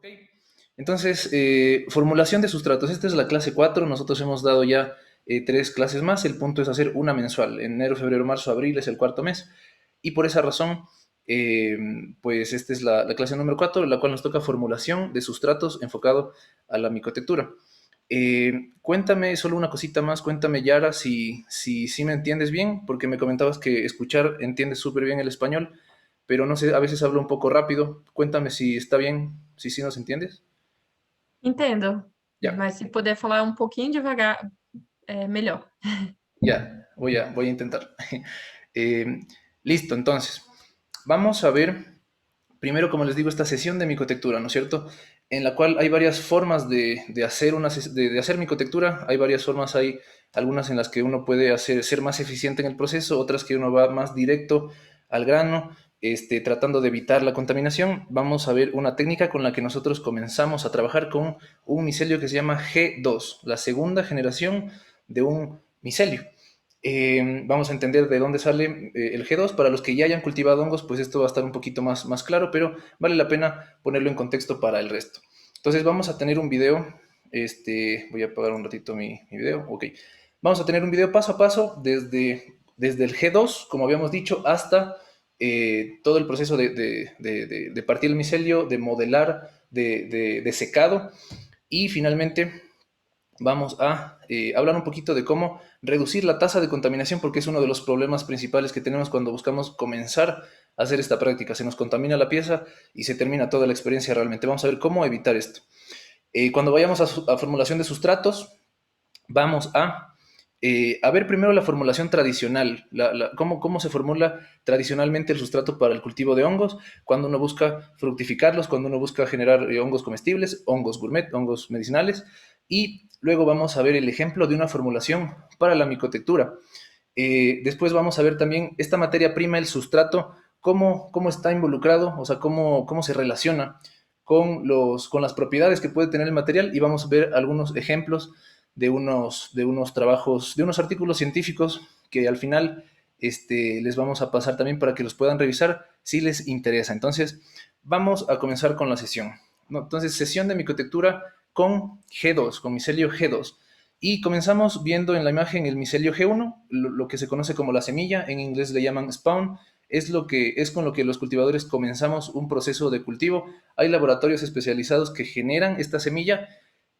Ok, entonces, formulación de sustratos. Esta es la clase 4. Nosotros hemos dado ya 3 clases más. El punto es hacer una mensual. Enero, febrero, marzo, abril es el cuarto mes. Y por esa razón, eh, pues esta es la clase número 4, la cual nos toca formulación de sustratos enfocado a la micotectura. Cuéntame solo una cosita más, cuéntame Yara si me entiendes bien, porque me comentabas que escuchar entiendes súper bien el español, pero no sé, a veces hablo un poco rápido. Cuéntame si está bien, si sí nos entiendes. Entendo, Ya, mas se puder falar um pouquinho devagar, é melhor. ya, voy a intentar. Eh, Listo, entonces, vamos a ver primero, como les digo, esta sesión de micotectura, ¿no es cierto? En la cual hay varias formas de hacer de hacer micotectura, hay varias formas, hay algunas en las que uno puede ser más eficiente en el proceso, otras que uno va más directo al grano, tratando de evitar la contaminación. Vamos a ver una técnica con la que nosotros comenzamos a trabajar con un micelio que se llama G2, la segunda generación de un micelio. Vamos a entender de dónde sale el G2. Para los que ya hayan cultivado hongos, pues esto va a estar un poquito más claro, pero vale la pena ponerlo en contexto para el resto. Entonces vamos a tener un video, voy a apagar un ratito mi video, ok. Vamos a tener un video paso a paso desde el G2, como habíamos dicho, hasta todo el proceso de partir el micelio, de modelar, de secado y finalmente vamos a hablar un poquito de cómo reducir la tasa de contaminación, porque es uno de los problemas principales que tenemos cuando buscamos comenzar a hacer esta práctica. Se nos contamina la pieza y se termina toda la experiencia realmente. Vamos a ver cómo evitar esto. Cuando vayamos a formulación de sustratos, vamos a ver primero la formulación tradicional, cómo se formula tradicionalmente el sustrato para el cultivo de hongos, cuando uno busca fructificarlos, cuando uno busca generar hongos comestibles, hongos gourmet, hongos medicinales, y luego vamos a ver el ejemplo de una formulación para la micotectura. Después vamos a ver también esta materia prima, el sustrato, cómo está involucrado, o sea, cómo se relaciona con las propiedades que puede tener el material y vamos a ver algunos ejemplos de unos trabajos, de unos artículos científicos que al final les vamos a pasar también para que los puedan revisar si les interesa. Entonces, vamos a comenzar con la sesión, ¿no? Entonces, sesión de micotectura con G2, con micelio G2. Y comenzamos viendo en la imagen el micelio G1, lo que se conoce como la semilla, en inglés le llaman spawn, es con lo que los cultivadores comenzamos un proceso de cultivo. Hay laboratorios especializados que generan esta semilla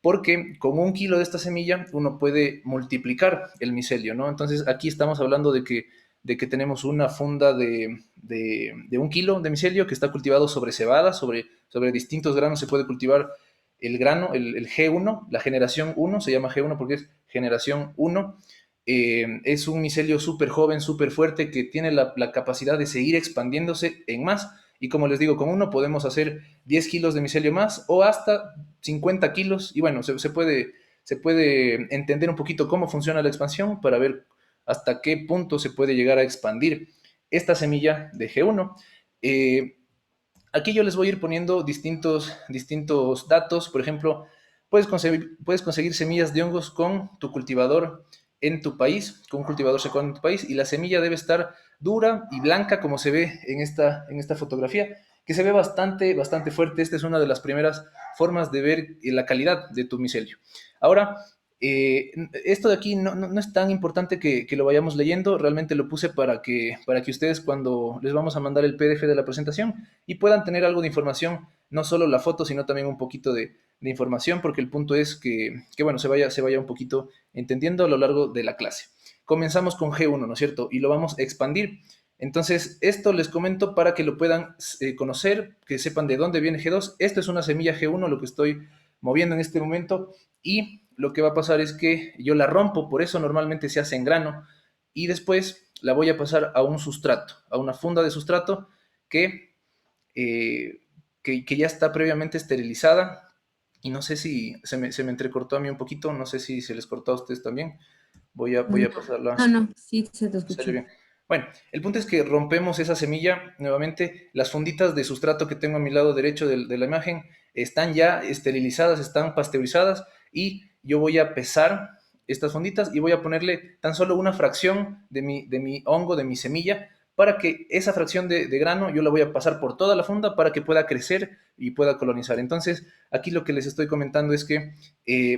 porque con 1 kilo de esta semilla uno puede multiplicar el micelio, ¿no? Entonces aquí estamos hablando de que tenemos una funda de 1 kilo de micelio que está cultivado sobre cebada, sobre distintos granos se puede cultivar el grano, el G1, la generación 1, se llama G1 porque es generación 1. Es un micelio súper joven, súper fuerte, que tiene la capacidad de seguir expandiéndose en más. Y como les digo, con uno podemos hacer 10 kilos de micelio más o hasta 50 kilos. Y bueno, se puede entender un poquito cómo funciona la expansión para ver hasta qué punto se puede llegar a expandir esta semilla de G1. Aquí yo les voy a ir poniendo distintos datos. Por ejemplo, puedes conseguir semillas de hongos con tu cultivador en tu país, con un cultivador secano en tu país, y la semilla debe estar dura y blanca, como se ve en esta fotografía, que se ve bastante fuerte. Esta es una de las primeras formas de ver la calidad de tu micelio. Ahora, esto de aquí no es tan importante que lo vayamos leyendo, realmente lo puse para que ustedes, cuando les vamos a mandar el PDF de la presentación, y puedan tener algo de información, no solo la foto, sino también un poquito de información, porque el punto es que bueno, se vaya un poquito entendiendo a lo largo de la clase. Comenzamos con G1, ¿no es cierto? Y lo vamos a expandir. Entonces, esto les comento para que lo puedan conocer, que sepan de dónde viene G2. Esto es una semilla G1, lo que estoy moviendo en este momento, y lo que va a pasar es que yo la rompo, por eso normalmente se hace en grano, y después la voy a pasar a un sustrato, a una funda de sustrato que, eh, que ya está previamente esterilizada. Y no sé si se me entrecortó a mí un poquito, no sé si se les cortó a ustedes también. Voy a No, pasarla. no, sí, se te Sale escuchó. bien. Bueno, el punto es que rompemos esa semilla nuevamente. Las funditas de sustrato que tengo a mi lado derecho de la imagen están ya esterilizadas, están pasteurizadas, y yo voy a pesar estas funditas y voy a ponerle tan solo una fracción de mi hongo, de mi semilla, para que esa fracción de grano yo la voy a pasar por toda la funda para que pueda crecer y pueda colonizar. Entonces, aquí lo que les estoy comentando es que,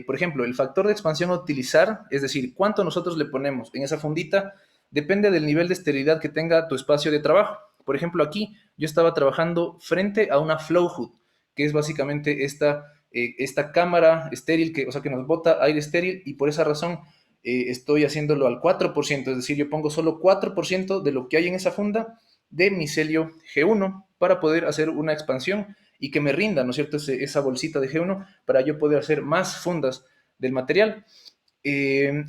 por ejemplo, el factor de expansión a utilizar, es decir, cuánto nosotros le ponemos en esa fundita, depende del nivel de esterilidad que tenga tu espacio de trabajo. Por ejemplo, aquí yo estaba trabajando frente a una flow hood, que es básicamente esta cámara estéril, que, o sea, que nos bota aire estéril, y por esa razón estoy haciéndolo al 4%, es decir, yo pongo solo 4% de lo que hay en esa funda de micelio G1 para poder hacer una expansión y que me rinda, ¿no es cierto?, esa bolsita de G1 para yo poder hacer más fundas del material.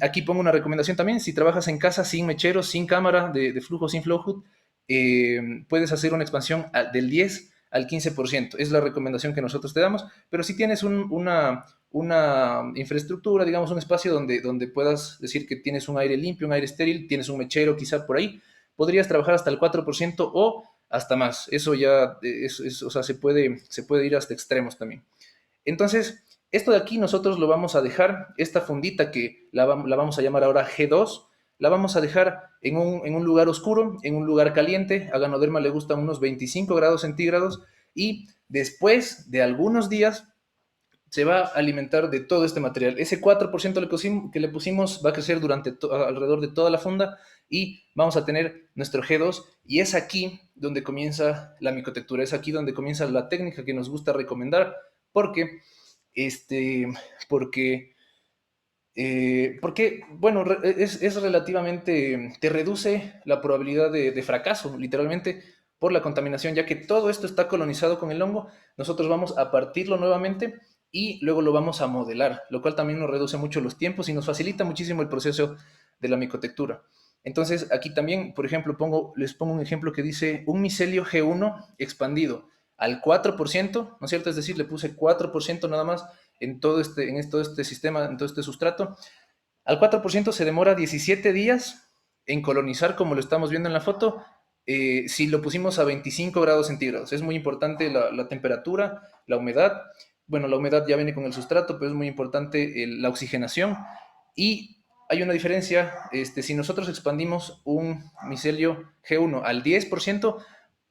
Aquí pongo una recomendación también, si trabajas en casa sin mecheros, sin cámara de flujo, sin flow hood, puedes hacer una expansión del 10 al 15%. Es la recomendación que nosotros te damos, pero si tienes una infraestructura, digamos un espacio donde puedas decir que tienes un aire limpio, un aire estéril, tienes un mechero quizá por ahí, podrías trabajar hasta el 4% o hasta más. Eso ya, o sea, se puede ir hasta extremos también. Entonces, esto de aquí nosotros lo vamos a dejar, esta fundita que la vamos a llamar ahora G2, la vamos a dejar en un lugar oscuro, en un lugar caliente. A Ganoderma le gustan unos 25 grados centígrados y después de algunos días se va a alimentar de todo este material. Ese 4% que le pusimos va a crecer durante alrededor de toda la funda y vamos a tener nuestro G2 y es aquí donde comienza la micotectura, es aquí donde comienza la técnica que nos gusta recomendar porque, este, porque porque, bueno, es relativamente, te reduce la probabilidad de fracaso, literalmente, por la contaminación, ya que todo esto está colonizado con el hongo, nosotros vamos a partirlo nuevamente y luego lo vamos a modelar, lo cual también nos reduce mucho los tiempos y nos facilita muchísimo el proceso de la micotectura. Entonces, aquí también, por ejemplo, les pongo un ejemplo que dice un micelio G1 expandido al 4%, ¿no es cierto? Es decir, le puse 4% nada más en todo este sistema, en todo este sustrato. Al 4% se demora 17 días en colonizar, como lo estamos viendo en la foto, si lo pusimos a 25 grados centígrados. Es muy importante la temperatura, la humedad. Bueno, la humedad ya viene con el sustrato, pero es muy importante la oxigenación. Y hay una diferencia, si nosotros expandimos un micelio G1 al 10%,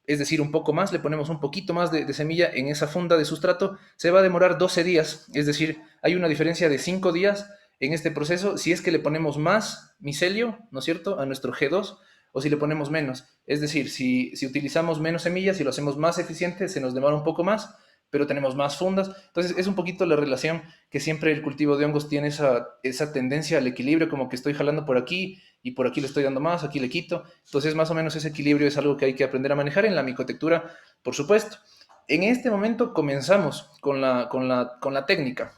es decir, un poco más, le ponemos un poquito más de semilla en esa funda de sustrato, se va a demorar 12 días, es decir, hay una diferencia de 5 días en este proceso si es que le ponemos más micelio, ¿no es cierto?, a nuestro G2 o si le ponemos menos. Es decir, si utilizamos menos semillas y lo hacemos más eficiente, se nos demora un poco más, pero tenemos más fundas. Entonces es un poquito la relación que siempre el cultivo de hongos tiene esa tendencia al equilibrio, como que estoy jalando por aquí y por aquí le estoy dando más, aquí le quito. Entonces más o menos ese equilibrio es algo que hay que aprender a manejar en la micotectura, por supuesto. En este momento comenzamos con la técnica.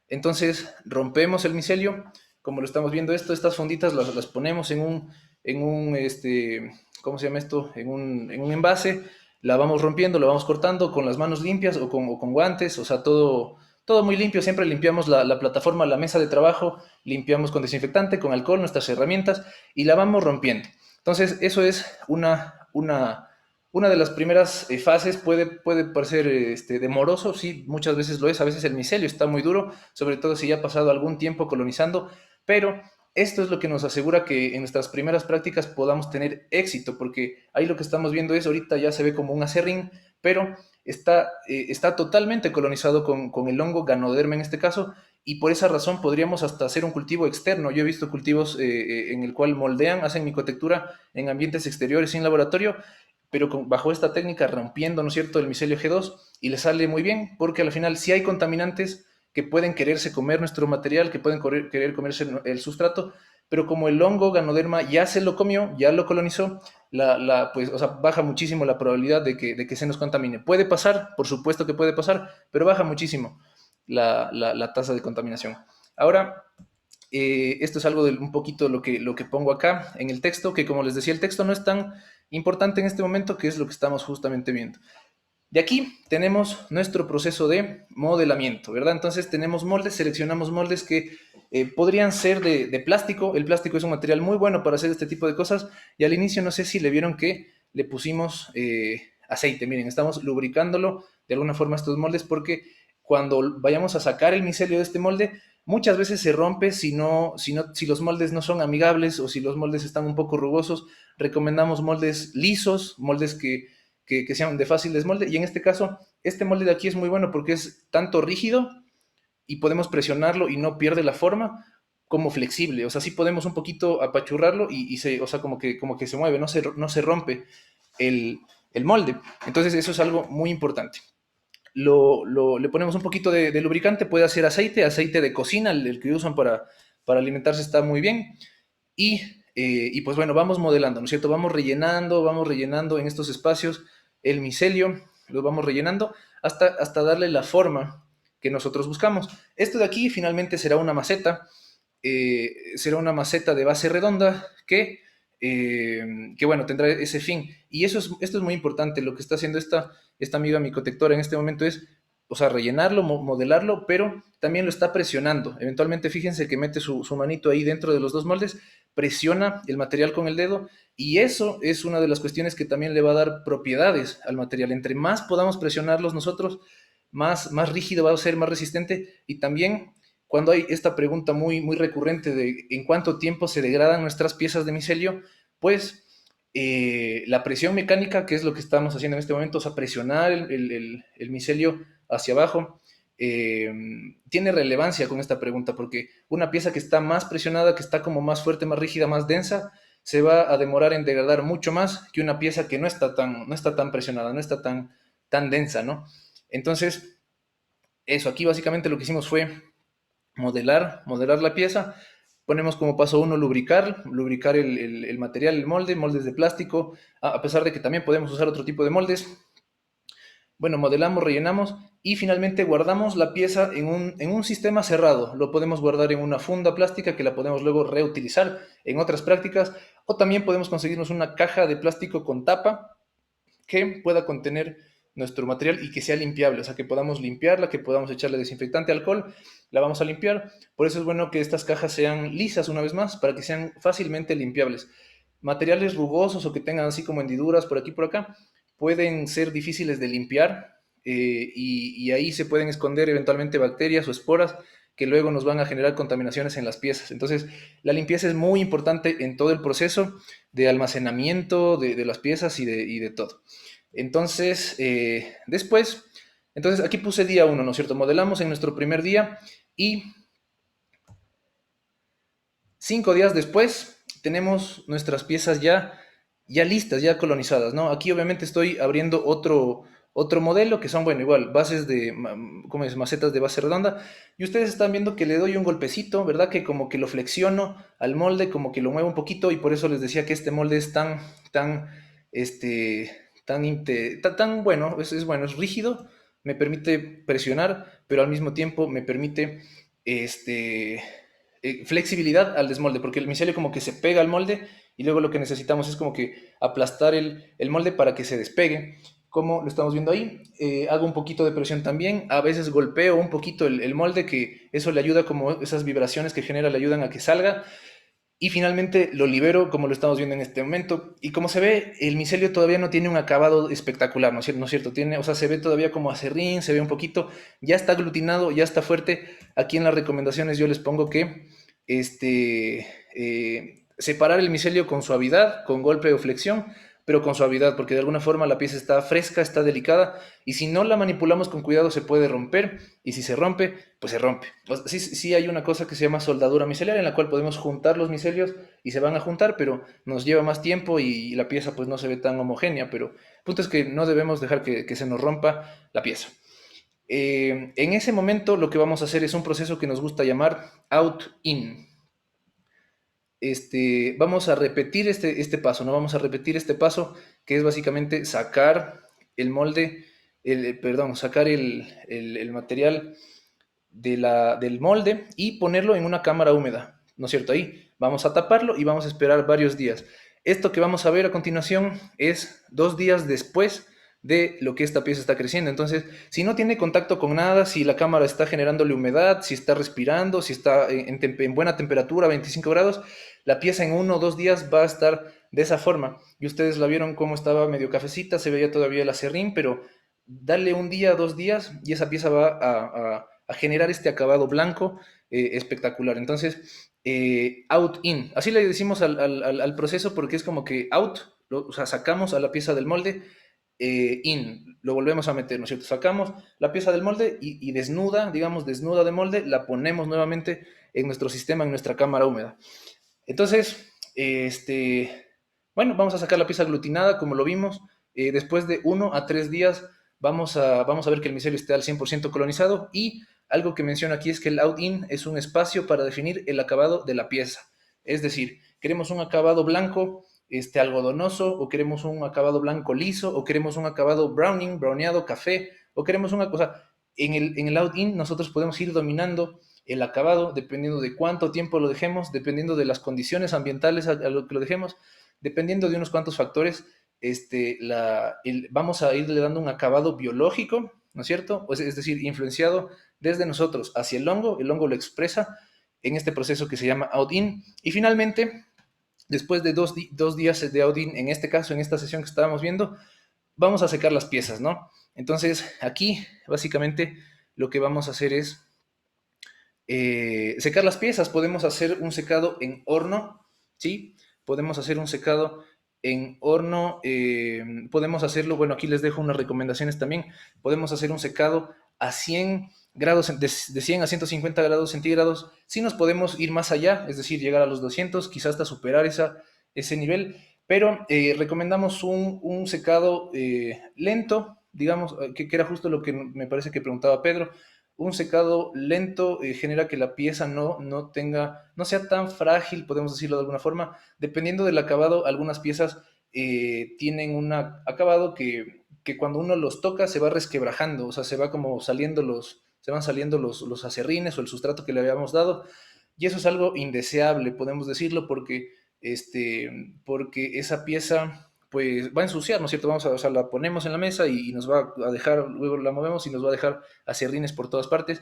Entonces rompemos el micelio, como lo estamos viendo estas funditas las ponemos en un, ¿cómo se llama esto? En un envase, la vamos rompiendo, la vamos cortando con las manos limpias o con guantes, o sea, todo muy limpio, siempre limpiamos la plataforma, la mesa de trabajo, limpiamos con desinfectante, con alcohol, nuestras herramientas y la vamos rompiendo. Entonces, eso es una de las primeras fases. Puede parecer demoroso, sí, muchas veces lo es, a veces el micelio está muy duro, sobre todo si ya ha pasado algún tiempo colonizando, pero esto es lo que nos asegura que en nuestras primeras prácticas podamos tener éxito, porque ahí lo que estamos viendo es, ahorita ya se ve como un acerrín, pero está totalmente colonizado con el hongo Ganoderma en este caso, y por esa razón podríamos hasta hacer un cultivo externo. Yo he visto cultivos en el cual moldean, hacen micotectura en ambientes exteriores sin laboratorio, pero bajo esta técnica rompiendo, ¿no es cierto?, el micelio G2 y le sale muy bien, porque al final sí hay contaminantes que pueden quererse comer nuestro material, que pueden querer comerse el sustrato, pero como el hongo Ganoderma ya se lo comió, ya lo colonizó, pues, o sea, baja muchísimo la probabilidad de que se nos contamine. Puede pasar, por supuesto que puede pasar, pero baja muchísimo la tasa de contaminación. Ahora, esto es algo de un poquito lo que pongo acá en el texto, que como les decía, el texto no es tan importante en este momento, que es lo que estamos justamente viendo. De aquí tenemos nuestro proceso de modelamiento, ¿verdad? Entonces tenemos moldes, seleccionamos moldes que podrían ser de plástico. El plástico es un material muy bueno para hacer este tipo de cosas. Y al inicio no sé si le vieron que le pusimos aceite. Miren, estamos lubricándolo de alguna forma estos moldes porque cuando vayamos a sacar el micelio de este molde, Muchas veces se rompe si los moldes no son amigables o si los moldes están un poco rugosos. Recomendamos moldes lisos, moldes que sean de fácil desmolde. Y en este caso, este molde de aquí es muy bueno porque es tanto rígido y podemos presionarlo y no pierde la forma, como flexible. O sea, sí podemos un poquito apachurrarlo o sea, como que se mueve, no se rompe el molde. Entonces, eso es algo muy importante. Le ponemos un poquito de lubricante, puede ser aceite de cocina, el que usan para alimentarse está muy bien. Y pues bueno, vamos modelando, ¿no es cierto? Vamos rellenando en estos espacios el micelio, lo vamos rellenando hasta darle la forma que nosotros buscamos. Esto de aquí finalmente será una maceta de base redonda que bueno, tendrá ese fin. Y esto es muy importante, lo que está haciendo esta amiga micotectora en este momento es, o sea, rellenarlo, modelarlo, pero también lo está presionando. Eventualmente, fíjense que mete su manito ahí dentro de los dos moldes, presiona el material con el dedo y eso es una de las cuestiones que también le va a dar propiedades al material. Entre más podamos presionarlos nosotros, más rígido va a ser, más resistente y también cuando hay esta pregunta muy recurrente de en cuánto tiempo se degradan nuestras piezas de micelio, pues la presión mecánica, que es lo que estamos haciendo en este momento, o sea, presionar el micelio hacia abajo, eh, tiene relevancia con esta pregunta, porque una pieza que está más presionada, que está como más fuerte, más rígida, más densa, se va a demorar en degradar mucho más que una pieza que no está tan presionada, no está tan densa, ¿no? Entonces, eso, aquí básicamente lo que hicimos fue modelar la pieza. Ponemos como paso uno lubricar el material, el molde, moldes de plástico, a pesar de que también podemos usar otro tipo de moldes. Bueno, modelamos, rellenamos y finalmente guardamos la pieza en un sistema cerrado. Lo podemos guardar en una funda plástica que la podemos luego reutilizar en otras prácticas o también podemos conseguirnos una caja de plástico con tapa que pueda contener nuestro material y que sea limpiable, o sea, que podamos limpiarla, que podamos echarle desinfectante, alcohol, la vamos a limpiar. Por eso es bueno que estas cajas sean lisas una vez más, para que sean fácilmente limpiables. Materiales rugosos o que tengan así como hendiduras por aquí y por acá, pueden ser difíciles de limpiar y ahí se pueden esconder eventualmente bacterias o esporas que luego nos van a generar contaminaciones en las piezas. Entonces, la limpieza es muy importante en todo el proceso de almacenamiento de las piezas y de todo. Entonces, entonces aquí puse día uno, ¿no es cierto? Modelamos en nuestro primer día y 5 días después tenemos nuestras piezas ya listas, ya colonizadas, ¿no? Aquí obviamente estoy abriendo otro modelo que son, bueno, igual, bases de, ¿cómo es? Macetas de base redonda. Y ustedes están viendo que le doy un golpecito, ¿verdad? Que como que lo flexiono al molde, como que lo muevo un poquito y por eso les decía que este molde es este, tan bueno, bueno, es rígido, me permite presionar, pero al mismo tiempo me permite, este, flexibilidad al desmolde, porque el micelio como que se pega al molde y luego lo que necesitamos es como que aplastar el molde para que se despegue, como lo estamos viendo ahí. Hago un poquito de presión también, a veces golpeo un poquito el molde, que eso le ayuda, como esas vibraciones que genera le ayudan a que salga. Y finalmente lo libero, como lo estamos viendo en este momento. Y como se ve, el micelio todavía no tiene un acabado espectacular, ¿no es cierto? ¿No es cierto? Tiene, o sea, se ve todavía como acerrín, se ve un poquito, ya está aglutinado, ya está fuerte. Aquí en las recomendaciones yo les pongo que separar el micelio con suavidad, con golpe o flexión, pero con suavidad, porque de alguna forma la pieza está fresca, está delicada, y si no la manipulamos con cuidado se puede romper, y si se rompe, pues se rompe. O sea, sí hay una cosa que se llama soldadura micelar, en la cual podemos juntar los micelios y se van a juntar, pero nos lleva más tiempo y la pieza pues no se ve tan homogénea, pero el punto es que no debemos dejar que se nos rompa la pieza. En ese momento lo que vamos a hacer es un proceso que nos gusta llamar out-in. Vamos a repetir este paso, ¿no? Vamos a repetir este paso que es básicamente sacar el molde, perdón, sacar el material del molde y ponerlo en una cámara húmeda, ¿no es cierto? Ahí vamos a taparlo y vamos a esperar varios días. Esto que vamos a ver a continuación es 2 días después de lo que esta pieza está creciendo. Entonces, si no tiene contacto con nada, si la cámara está generándole humedad, si está respirando, si está en buena temperatura, 25 grados, la pieza en 1 o 2 días va a estar de esa forma. Y ustedes la vieron cómo estaba medio cafecita, se veía todavía el acerrín, pero dale un día, 2 días y esa pieza va a a generar este acabado blanco espectacular. Entonces, out-in, así le decimos al proceso porque es como que out, o sea, sacamos a la pieza del molde, in, lo volvemos a meter, ¿no es cierto? Sacamos la pieza del molde y desnuda, digamos, desnuda de molde, la ponemos nuevamente en nuestro sistema, en nuestra cámara húmeda. Entonces, bueno, vamos a sacar la pieza aglutinada, como lo vimos. Después de 1 a 3 días vamos a ver que el micelio esté al 100% colonizado y algo que menciono aquí es que el out-in es un espacio para definir el acabado de la pieza. Es decir, queremos un acabado blanco algodonoso, o queremos un acabado blanco liso, o queremos un acabado browning, browneado, café, o queremos una cosa. En el out-in nosotros podemos ir dominando el acabado dependiendo de cuánto tiempo lo dejemos, dependiendo de las condiciones ambientales a lo que lo dejemos, dependiendo de unos cuantos factores, vamos a irle dando un acabado biológico, ¿no es cierto? Pues, es decir, influenciado desde nosotros hacia el hongo lo expresa en este proceso que se llama out-in, y finalmente, después de 2 días de out-in, en este caso, en esta sesión que estábamos viendo, vamos a secar las piezas, ¿no? Entonces, aquí, básicamente, lo que vamos a hacer es secar las piezas. Podemos hacer un secado en horno, ¿sí? Podemos hacer un secado en horno, podemos hacerlo, bueno, aquí les dejo unas recomendaciones también. Podemos hacer un secado a 100 grados, de 100 a 150 grados centígrados. Sí nos podemos ir más allá, es decir, llegar a los 200, quizás hasta superar ese nivel, pero recomendamos un secado lento, digamos, que era justo lo que me parece que preguntaba Pedro. Un secado lento genera que la pieza no sea tan frágil, podemos decirlo de alguna forma. Dependiendo del acabado, algunas piezas tienen un acabado que cuando uno los toca se va resquebrajando, o sea, se van saliendo los acerrines o el sustrato que le habíamos dado, y eso es algo indeseable, podemos decirlo, porque esa pieza pues va a ensuciar, ¿no es cierto? O sea, la ponemos en la mesa y nos va a dejar, luego la movemos y nos va a dejar acerrines por todas partes,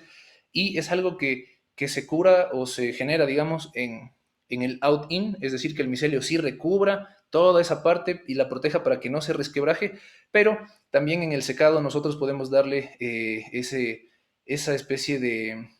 y es algo que se cura o se genera, digamos, en el out-in, es decir, que el micelio sí recubra toda esa parte y la proteja para que no se resquebraje, pero también en el secado nosotros podemos darle esa especie de,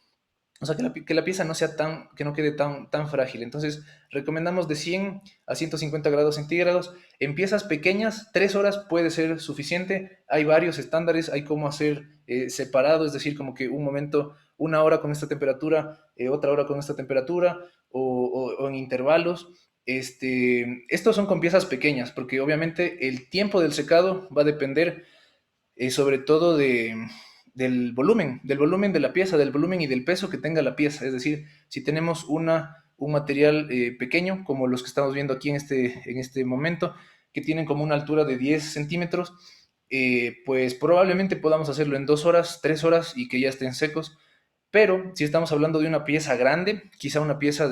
o sea, que la pieza no sea que no quede tan frágil. Entonces, recomendamos de 100 a 150 grados centígrados. En piezas pequeñas, 3 horas puede ser suficiente. Hay varios estándares, hay cómo hacer separado, es decir, como que un momento, 1 hora con esta temperatura, otra hora con esta temperatura, o en intervalos. Estos son con piezas pequeñas, porque obviamente el tiempo del secado va a depender sobre todo del volumen de la pieza, del volumen y del peso que tenga la pieza. Es decir, si tenemos un material pequeño, como los que estamos viendo aquí en este momento, que tienen como una altura de 10 centímetros, pues probablemente podamos hacerlo en 2 horas, 3 horas y que ya estén secos. Pero si estamos hablando de una pieza grande, quizá una pieza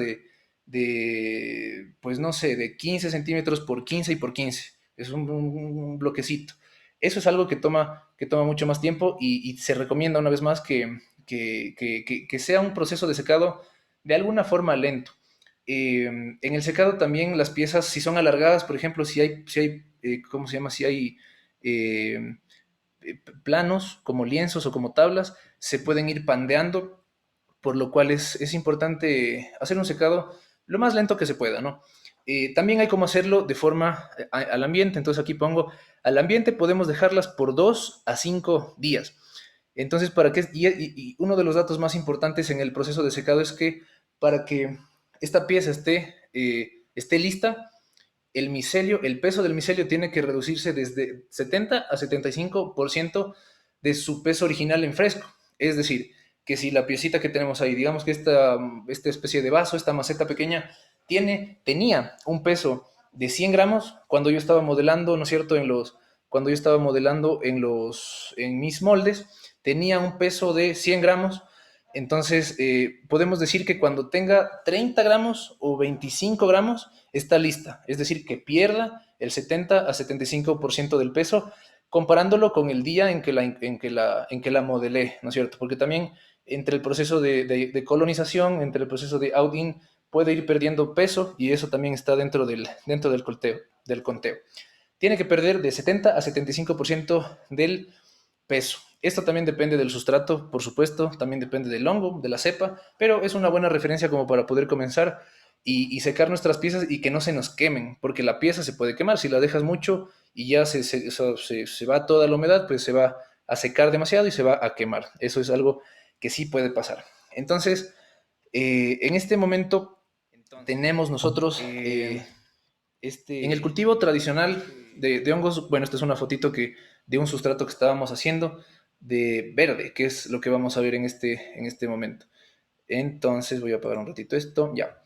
pues no sé, de 15 centímetros por 15 y por 15, es un bloquecito. Eso es algo que toma mucho más tiempo, y se recomienda una vez más que sea un proceso de secado de alguna forma lento. En el secado también las piezas, si son alargadas, por ejemplo, si hay ¿cómo se llama? Si hay eh, planos como lienzos o como tablas, se pueden ir pandeando, por lo cual es importante hacer un secado lo más lento que se pueda, ¿no? También hay como hacerlo de forma al ambiente. Entonces aquí pongo, al ambiente podemos dejarlas por 2 a 5 días. Entonces, y uno de los datos más importantes en el proceso de secado es que para que esta pieza esté lista, el peso del micelio tiene que reducirse desde 70 a 75% de su peso original en fresco. Es decir, que si la piecita que tenemos ahí, digamos que esta especie de vaso, esta maceta pequeña, tenía un peso de 100 gramos cuando yo estaba modelando, ¿no es cierto? Cuando yo estaba modelando en mis moldes, tenía un peso de 100 gramos. Entonces, podemos decir que cuando tenga 30 gramos o 25 gramos, está lista. Es decir, que pierda el 70 a 75% del peso, comparándolo con el día en que la modelé, ¿no es cierto? Porque también entre el proceso de colonización, entre el proceso de out-in, puede ir perdiendo peso, y eso también está dentro del conteo. Tiene que perder de 70 a 75% peso. Esto también depende del sustrato, por supuesto, también depende del hongo, de la cepa, pero es una buena referencia como para poder comenzar y secar nuestras piezas y que no se nos quemen, porque la pieza se puede quemar si la dejas mucho y ya se va toda la humedad, pues se va a secar demasiado y se va a quemar. Eso es algo que sí puede pasar. Entonces, en este momento tenemos nosotros en el cultivo tradicional de hongos, bueno, esta es una fotito de un sustrato que estábamos haciendo de verde, que es lo que vamos a ver en este momento. Entonces, voy a apagar un ratito esto, ya.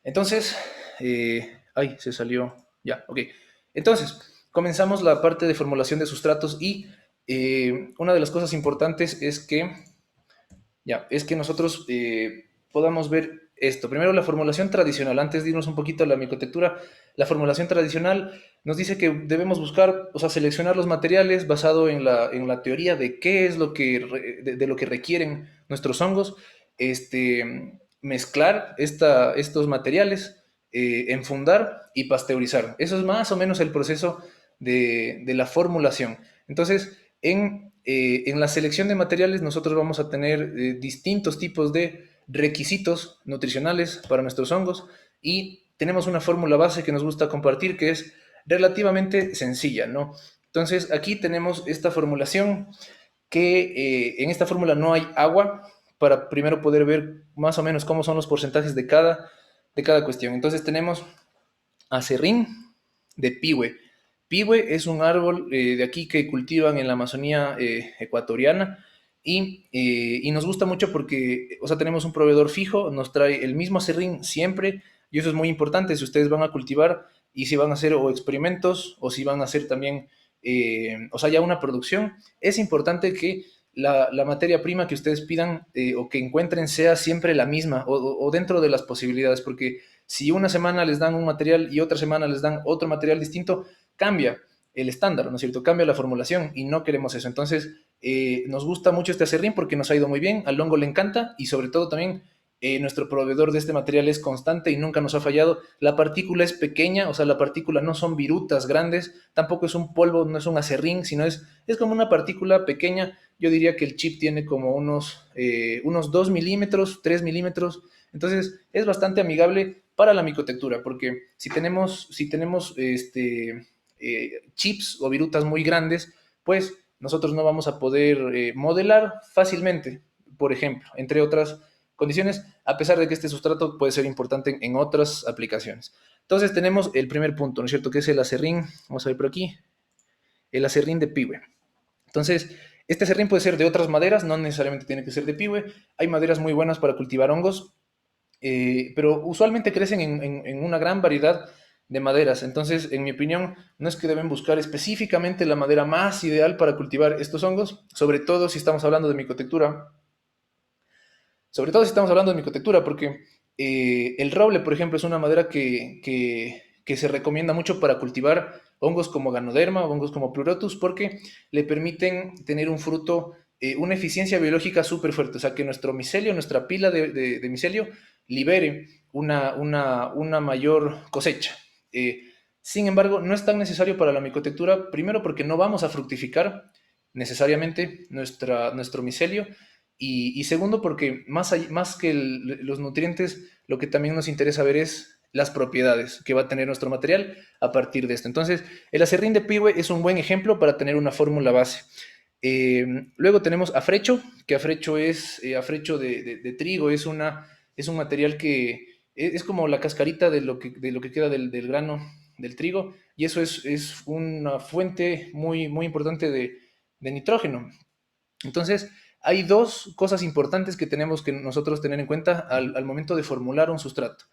Entonces, ay, se salió, ya, ok. Entonces, comenzamos la parte de formulación de sustratos y una de las cosas importantes es que es que nosotros podamos ver esto. Primero, la formulación tradicional. Antes de irnos un poquito a la micotectura, la formulación tradicional nos dice que debemos buscar, o sea, seleccionar los materiales basado en la teoría de qué es lo que, de lo que requieren nuestros hongos, mezclar estos materiales, enfundar y pasteurizar. Eso es más o menos el proceso de la formulación. Entonces, en la selección de materiales nosotros vamos a tener distintos tipos de requisitos nutricionales para nuestros hongos y tenemos una fórmula base que nos gusta compartir que es relativamente sencilla, ¿no? Entonces aquí tenemos esta formulación que en esta fórmula no hay agua para primero poder ver más o menos cómo son los porcentajes de cada cuestión. Entonces tenemos acerrín de pihue. Pihue es un árbol de aquí que cultivan en la Amazonía ecuatoriana y nos gusta mucho porque, o sea, tenemos un proveedor fijo, nos trae el mismo acerrín siempre y eso es muy importante si ustedes van a cultivar y si van a hacer o experimentos o si van a hacer también, o sea, ya una producción, es importante que la materia prima que ustedes pidan o que encuentren sea siempre la misma o dentro de las posibilidades, porque si una semana les dan un material y otra semana les dan otro material distinto, cambia el estándar, ¿no es cierto? Cambia la formulación y no queremos eso. Entonces, nos gusta mucho este acerrín porque nos ha ido muy bien, al hongo le encanta y sobre todo también nuestro proveedor de este material es constante y nunca nos ha fallado. La partícula es pequeña, o sea, la partícula no son virutas grandes, tampoco es un polvo, no es un acerrín, sino es como una partícula pequeña. Yo diría que el chip tiene como unos 2 milímetros, 3 milímetros. Entonces, es bastante amigable para la micotectura, porque si tenemos chips o virutas muy grandes, pues nosotros no vamos a poder modelar fácilmente, por ejemplo, entre otras condiciones, a pesar de que este sustrato puede ser importante en otras aplicaciones. Entonces tenemos el primer punto, ¿no es cierto? Que es el acerrín, vamos a ver por aquí, el acerrín de pihue. Entonces, este acerrín puede ser de otras maderas, no necesariamente tiene que ser de pihue. Hay maderas muy buenas para cultivar hongos, pero usualmente crecen en una gran variedad de maderas. Entonces, en mi opinión, no es que deben buscar específicamente la madera más ideal para cultivar estos hongos, sobre todo si estamos hablando de micotectura. Sobre todo si estamos hablando de micotectura, porque el roble, por ejemplo, es una madera que se recomienda mucho para cultivar hongos como Ganoderma o hongos como Pleurotus, porque le permiten tener un fruto, una eficiencia biológica súper fuerte. O sea, que nuestro micelio, nuestra pila de micelio, libere una mayor cosecha. Sin embargo, no es tan necesario para la micotectura, primero porque no vamos a fructificar necesariamente nuestro micelio, y segundo, porque más que los nutrientes, lo que también nos interesa ver es las propiedades que va a tener nuestro material a partir de esto. Entonces, el acerrín de pihue es un buen ejemplo para tener una fórmula base. Luego tenemos afrecho, que afrecho es afrecho de trigo, es un material que es como la cascarita de lo que queda del grano del trigo, y eso es una fuente muy, muy importante de nitrógeno. Entonces, hay dos cosas importantes que tenemos que nosotros tener en cuenta al momento de formular un sustrato.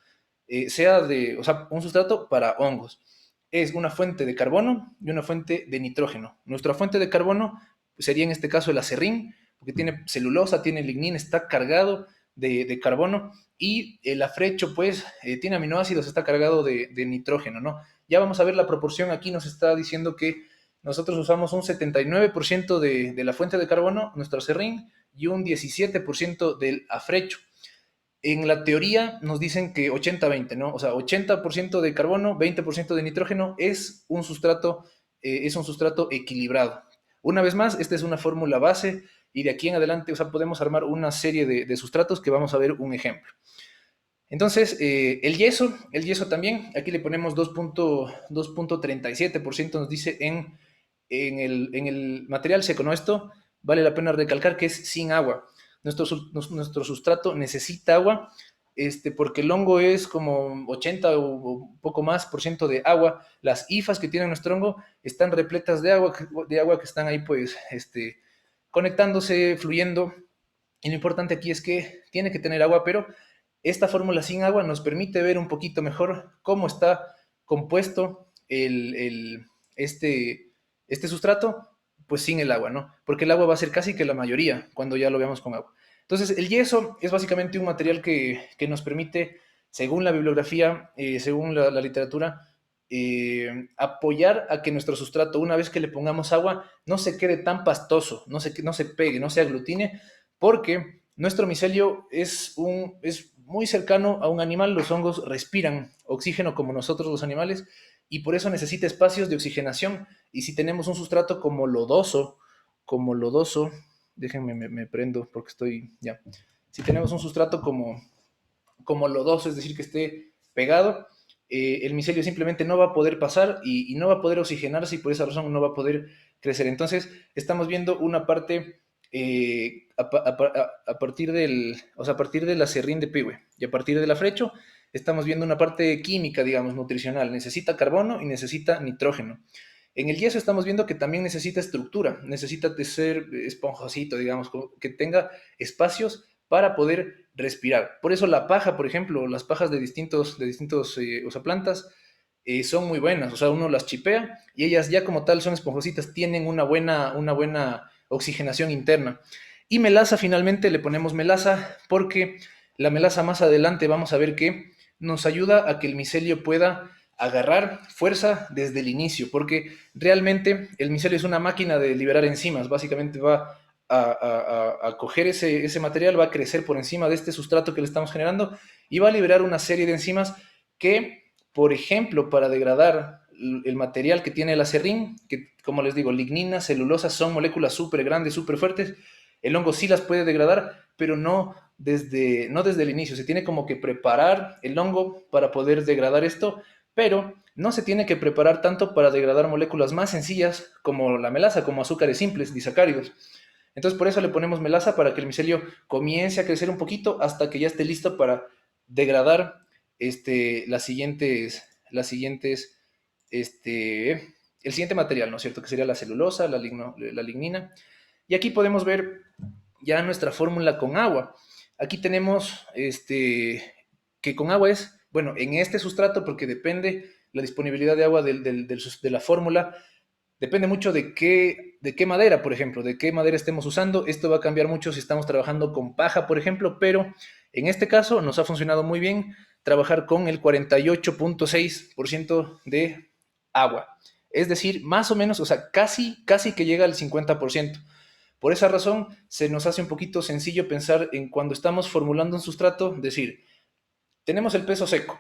O sea, un sustrato para hongos. Es una fuente de carbono y una fuente de nitrógeno. Nuestra fuente de carbono sería en este caso el acerrín, porque tiene celulosa, tiene lignina, está cargado de carbono, y el afrecho, pues, tiene aminoácidos, está cargado de nitrógeno, ¿no? Ya vamos a ver la proporción, aquí nos está diciendo que nosotros usamos un 79% de la fuente de carbono, nuestro acerrín, y un 17% del afrecho. En la teoría nos dicen que 80-20, ¿no? O sea, 80% de carbono, 20% de nitrógeno es un sustrato equilibrado. Una vez más, esta es una fórmula base y de aquí en adelante, o sea, podemos armar una serie de sustratos que vamos a ver un ejemplo. Entonces, el yeso también, aquí le ponemos 2.37%, nos dice en el material seco, ¿no? Esto vale la pena recalcar que es sin agua. Nuestro sustrato necesita agua, porque el hongo es como 80 o un poco más por ciento de agua. Las hifas que tiene nuestro hongo están repletas de agua que están ahí, pues, conectándose, fluyendo. Y lo importante aquí es que tiene que tener agua, pero esta fórmula sin agua nos permite ver un poquito mejor cómo está compuesto este sustrato, pues sin el agua, ¿no? Porque el agua va a ser casi que la mayoría cuando ya lo veamos con agua. Entonces, el yeso es básicamente un material que nos permite, según la bibliografía, según la literatura, apoyar a que nuestro sustrato, una vez que le pongamos agua, no se quede tan pastoso, no se pegue, no se aglutine, porque nuestro micelio es muy cercano a un animal. Los hongos respiran oxígeno como nosotros los animales y por eso necesita espacios de oxigenación. Y si tenemos un sustrato como lodoso, déjenme, me prendo porque estoy ya. Si tenemos un sustrato como lodoso, es decir, que esté pegado, el micelio simplemente no va a poder pasar y no va a poder oxigenarse y por esa razón no va a poder crecer. Entonces, estamos viendo una parte a partir o sea, a partir de la serrín de pigüe y a partir del afrecho, estamos viendo una parte química, digamos, nutricional. Necesita carbono y necesita nitrógeno. En el yeso estamos viendo que también necesita estructura, necesita de ser esponjosito, digamos, que tenga espacios para poder respirar. Por eso la paja, por ejemplo, las pajas de distintos o sea, plantas, son muy buenas. O sea, uno las chipea y ellas ya como tal son esponjositas, tienen una buena oxigenación interna. Y melaza, finalmente le ponemos melaza porque la melaza más adelante vamos a ver que nos ayuda a que el micelio pueda agarrar fuerza desde el inicio, porque realmente el micelio es una máquina de liberar enzimas. Básicamente va a coger ese material, va a crecer por encima de este sustrato que le estamos generando y va a liberar una serie de enzimas que, por ejemplo, para degradar el material que tiene el acerrín, que como les digo, lignina, celulosa, son moléculas súper grandes, súper fuertes, el hongo sí las puede degradar, pero no desde el inicio. Se tiene como que preparar el hongo para poder degradar esto, pero no se tiene que preparar tanto para degradar moléculas más sencillas como la melaza, como azúcares simples, disacáridos. Entonces por eso le ponemos melaza para que el micelio comience a crecer un poquito hasta que ya esté listo para degradar el siguiente material, ¿no es cierto? Que sería la celulosa, la lignina. Y aquí podemos ver ya nuestra fórmula con agua. Aquí tenemos que con agua es, bueno, en este sustrato, porque depende la disponibilidad de agua de la fórmula, depende mucho de qué madera, por ejemplo, de qué madera estemos usando. Esto va a cambiar mucho si estamos trabajando con paja, por ejemplo, pero en este caso nos ha funcionado muy bien trabajar con el 48.6% de agua. Es decir, más o menos, o sea, casi, casi que llega al 50%. Por esa razón, se nos hace un poquito sencillo pensar en cuando estamos formulando un sustrato, decir, tenemos el peso seco.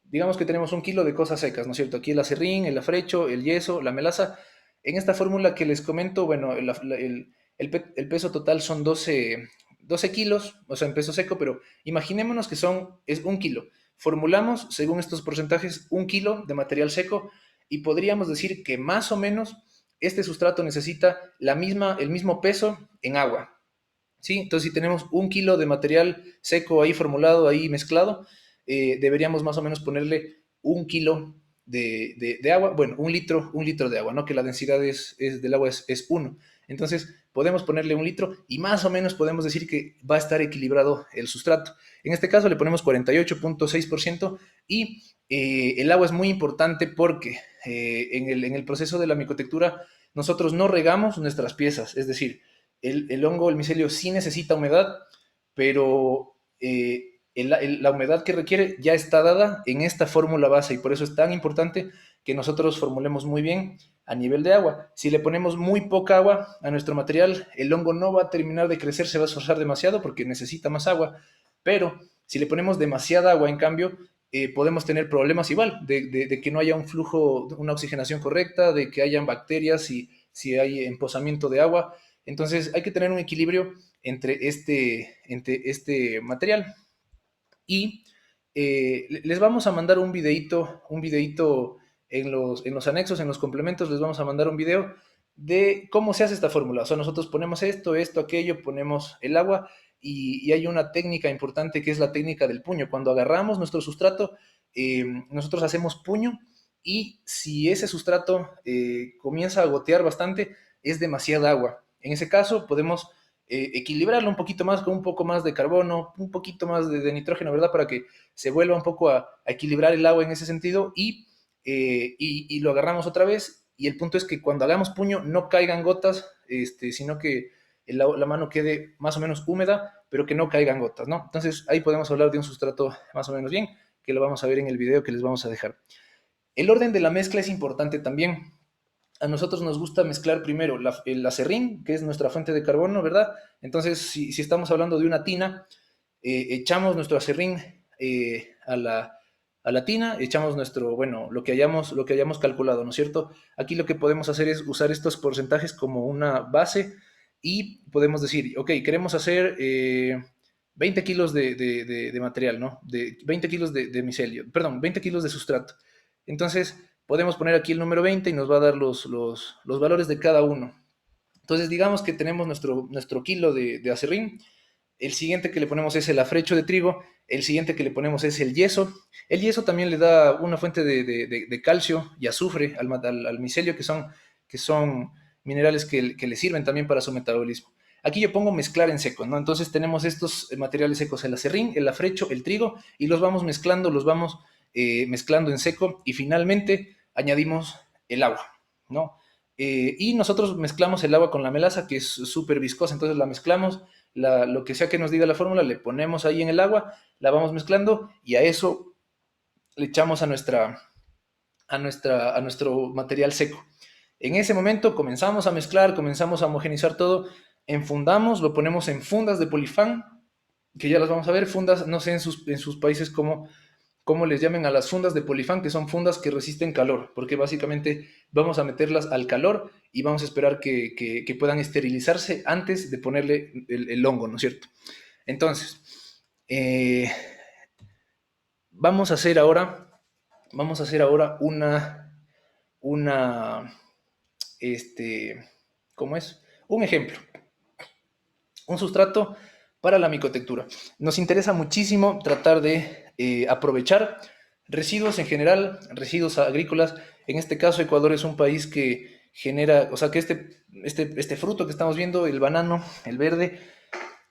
Digamos que tenemos 1 kilo de cosas secas, ¿no es cierto? Aquí el acerrín, el afrecho, el yeso, la melaza. En esta fórmula que les comento, bueno, el peso total son 12 kilos, o sea, en peso seco, pero imaginémonos que es 1 kilo. Formulamos, según estos porcentajes, 1 kilo de material seco y podríamos decir que más o menos este sustrato necesita el mismo peso en agua. ¿Sí? Entonces, si tenemos 1 kilo de material seco ahí formulado, ahí mezclado, deberíamos más o menos ponerle 1 kilo de agua, bueno, un litro de agua, ¿no? Que la densidad del agua es 1. Entonces, podemos ponerle 1 litro y más o menos podemos decir que va a estar equilibrado el sustrato. En este caso le ponemos 48.6% y el agua es muy importante porque en el proceso de la micotectura nosotros no regamos nuestras piezas, es decir, el hongo, el micelio sí necesita humedad, pero la humedad que requiere ya está dada en esta fórmula base y por eso es tan importante que nosotros formulemos muy bien a nivel de agua. Si le ponemos muy poca agua a nuestro material, el hongo no va a terminar de crecer, se va a esforzar demasiado porque necesita más agua, pero si le ponemos demasiada agua, en cambio, podemos tener problemas igual, de que no haya un flujo, una oxigenación correcta, de que hayan bacterias y si hay empozamiento de agua. Entonces hay que tener un equilibrio entre este material. Y les vamos a mandar un videito en los anexos, en los complementos, les vamos a mandar un video de cómo se hace esta fórmula. O sea, nosotros ponemos esto, aquello, ponemos el agua y hay una técnica importante que es la técnica del puño. Cuando agarramos nuestro sustrato, nosotros hacemos puño y si ese sustrato comienza a gotear bastante, es demasiada agua. En ese caso podemos equilibrarlo un poquito más con un poco más de carbono, un poquito más de nitrógeno, ¿verdad? Para que se vuelva un poco a equilibrar el agua en ese sentido y lo agarramos otra vez. Y el punto es que cuando hagamos puño no caigan gotas, sino que la mano quede más o menos húmeda, pero que no caigan gotas, ¿no? Entonces ahí podemos hablar de un sustrato más o menos bien, que lo vamos a ver en el video que les vamos a dejar. El orden de la mezcla es importante también. A nosotros nos gusta mezclar primero el acerrín, que es nuestra fuente de carbono, ¿verdad? Entonces, si estamos hablando de una tina, echamos nuestro acerrín a la tina, echamos bueno, lo que hayamos calculado, ¿no es cierto? Aquí lo que podemos hacer es usar estos porcentajes como una base y podemos decir, ok, queremos hacer 20 kilos de material, ¿no? 20 kilos de micelio, perdón, 20 kilos de sustrato. Entonces, podemos poner aquí el número 20 y nos va a dar los valores de cada uno. Entonces, digamos que tenemos nuestro kilo de acerrín. El siguiente que le ponemos es el afrecho de trigo. El siguiente que le ponemos es el yeso. El yeso también le da una fuente de calcio y azufre al micelio, que son minerales que le sirven también para su metabolismo. Aquí yo pongo mezclar en seco, ¿no? Entonces tenemos estos materiales secos, el acerrín, el afrecho, el trigo, y los vamos mezclando, mezclando en seco, y finalmente añadimos el agua, ¿no? Y nosotros mezclamos el agua con la melaza, que es súper viscosa, entonces la mezclamos, lo que sea que nos diga la fórmula, le ponemos ahí en el agua, la vamos mezclando y a eso le echamos a nuestro material seco. En ese momento comenzamos a mezclar, comenzamos a homogenizar todo, enfundamos, lo ponemos en fundas de polifán, que ya las vamos a ver, fundas, no sé en sus países cómo les llamen a las fundas de polifán, que son fundas que resisten calor, porque básicamente vamos a meterlas al calor y vamos a esperar que puedan esterilizarse antes de ponerle el hongo, ¿no es cierto? Entonces, eh, vamos a hacer ahora una, ¿cómo es? Un ejemplo, un sustrato para la micotectura. Nos interesa muchísimo tratar de aprovechar residuos en general, residuos agrícolas. En este caso, Ecuador es un país que genera, o sea, que este fruto que estamos viendo, el banano, el verde,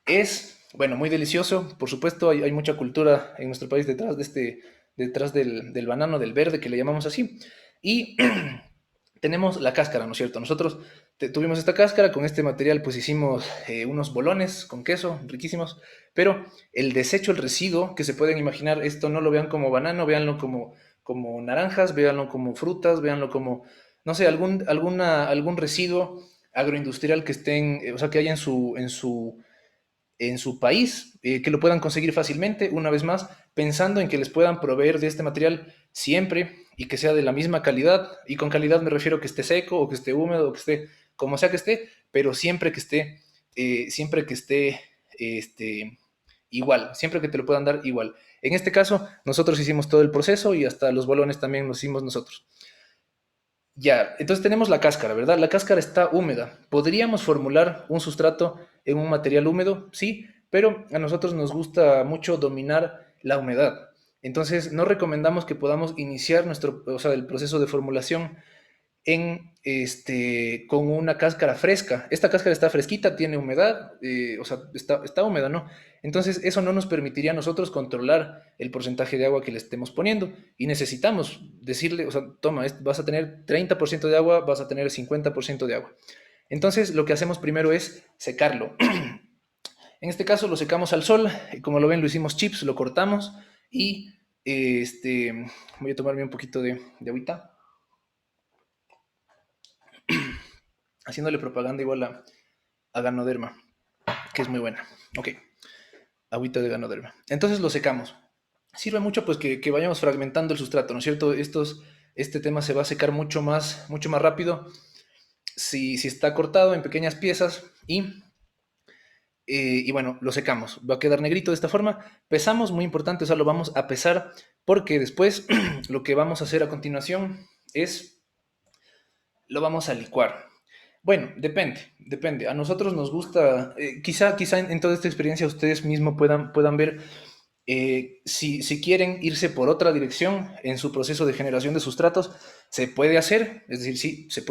es, bueno, muy delicioso. Por supuesto, hay mucha cultura en nuestro país detrás del banano, del verde, que le llamamos así. Y tenemos la cáscara, ¿no es cierto? Nosotros tuvimos esta cáscara, con este material pues hicimos unos bolones con queso, riquísimos, pero el desecho, el residuo que se pueden imaginar, esto no lo vean como banano, véanlo como naranjas, véanlo como frutas, véanlo como, no sé, algún residuo agroindustrial que estén, o sea, que haya en su país, que lo puedan conseguir fácilmente, una vez más, pensando en que les puedan proveer de este material siempre y que sea de la misma calidad, y con calidad me refiero que esté seco o que esté húmedo o que esté como sea que esté, pero siempre que esté igual, siempre que te lo puedan dar igual. En este caso, nosotros hicimos todo el proceso y hasta los balones también los hicimos nosotros. Ya, entonces tenemos la cáscara, ¿verdad? La cáscara está húmeda. ¿Podríamos formular un sustrato en un material húmedo? Sí, pero a nosotros nos gusta mucho dominar la humedad. Entonces, no recomendamos que podamos iniciar o sea, el proceso de formulación con una cáscara fresca. Esta cáscara está fresquita, tiene humedad, o sea, está húmeda, ¿no? Entonces, eso no nos permitiría a nosotros controlar el porcentaje de agua que le estemos poniendo. Y necesitamos decirle, o sea, toma, vas a tener 30% de agua, vas a tener 50% de agua. Entonces, lo que hacemos primero es secarlo. En este caso, lo secamos al sol. Y como lo ven, lo hicimos chips, lo cortamos y voy a tomarme un poquito de agüita, haciéndole propaganda igual a Ganoderma, que es muy buena. Ok, agüita de Ganoderma. Entonces lo secamos. Sirve mucho pues que vayamos fragmentando el sustrato, ¿no es cierto? Este tema se va a secar mucho más rápido si está cortado en pequeñas piezas y bueno, lo secamos. Va a quedar negrito de esta forma. Pesamos, muy importante, o sea, lo vamos a pesar porque después lo que vamos a hacer a continuación es, lo vamos a licuar. Bueno, depende. A nosotros nos gusta, quizá en toda esta experiencia ustedes mismos puedan ver si quieren irse por otra dirección en su proceso de generación de sustratos, se puede hacer, es decir, sí, se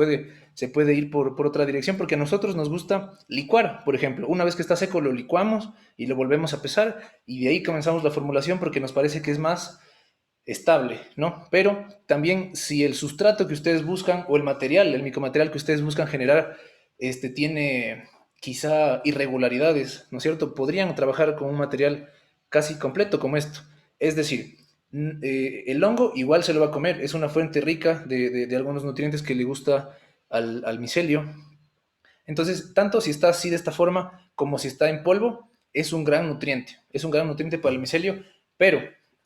puede ir por otra dirección, porque a nosotros nos gusta licuar, por ejemplo. Una vez que está seco, lo licuamos y lo volvemos a pesar, y de ahí comenzamos la formulación porque nos parece que es más estable, ¿no? Pero también si el sustrato que ustedes buscan o el material, el micromaterial que ustedes buscan generar, tiene quizá irregularidades, ¿no es cierto? Podrían trabajar con un material casi completo como esto. Es decir, el hongo igual se lo va a comer, es una fuente rica de algunos nutrientes que le gusta al micelio. Entonces, tanto si está así de esta forma como si está en polvo, es un gran nutriente para el micelio, pero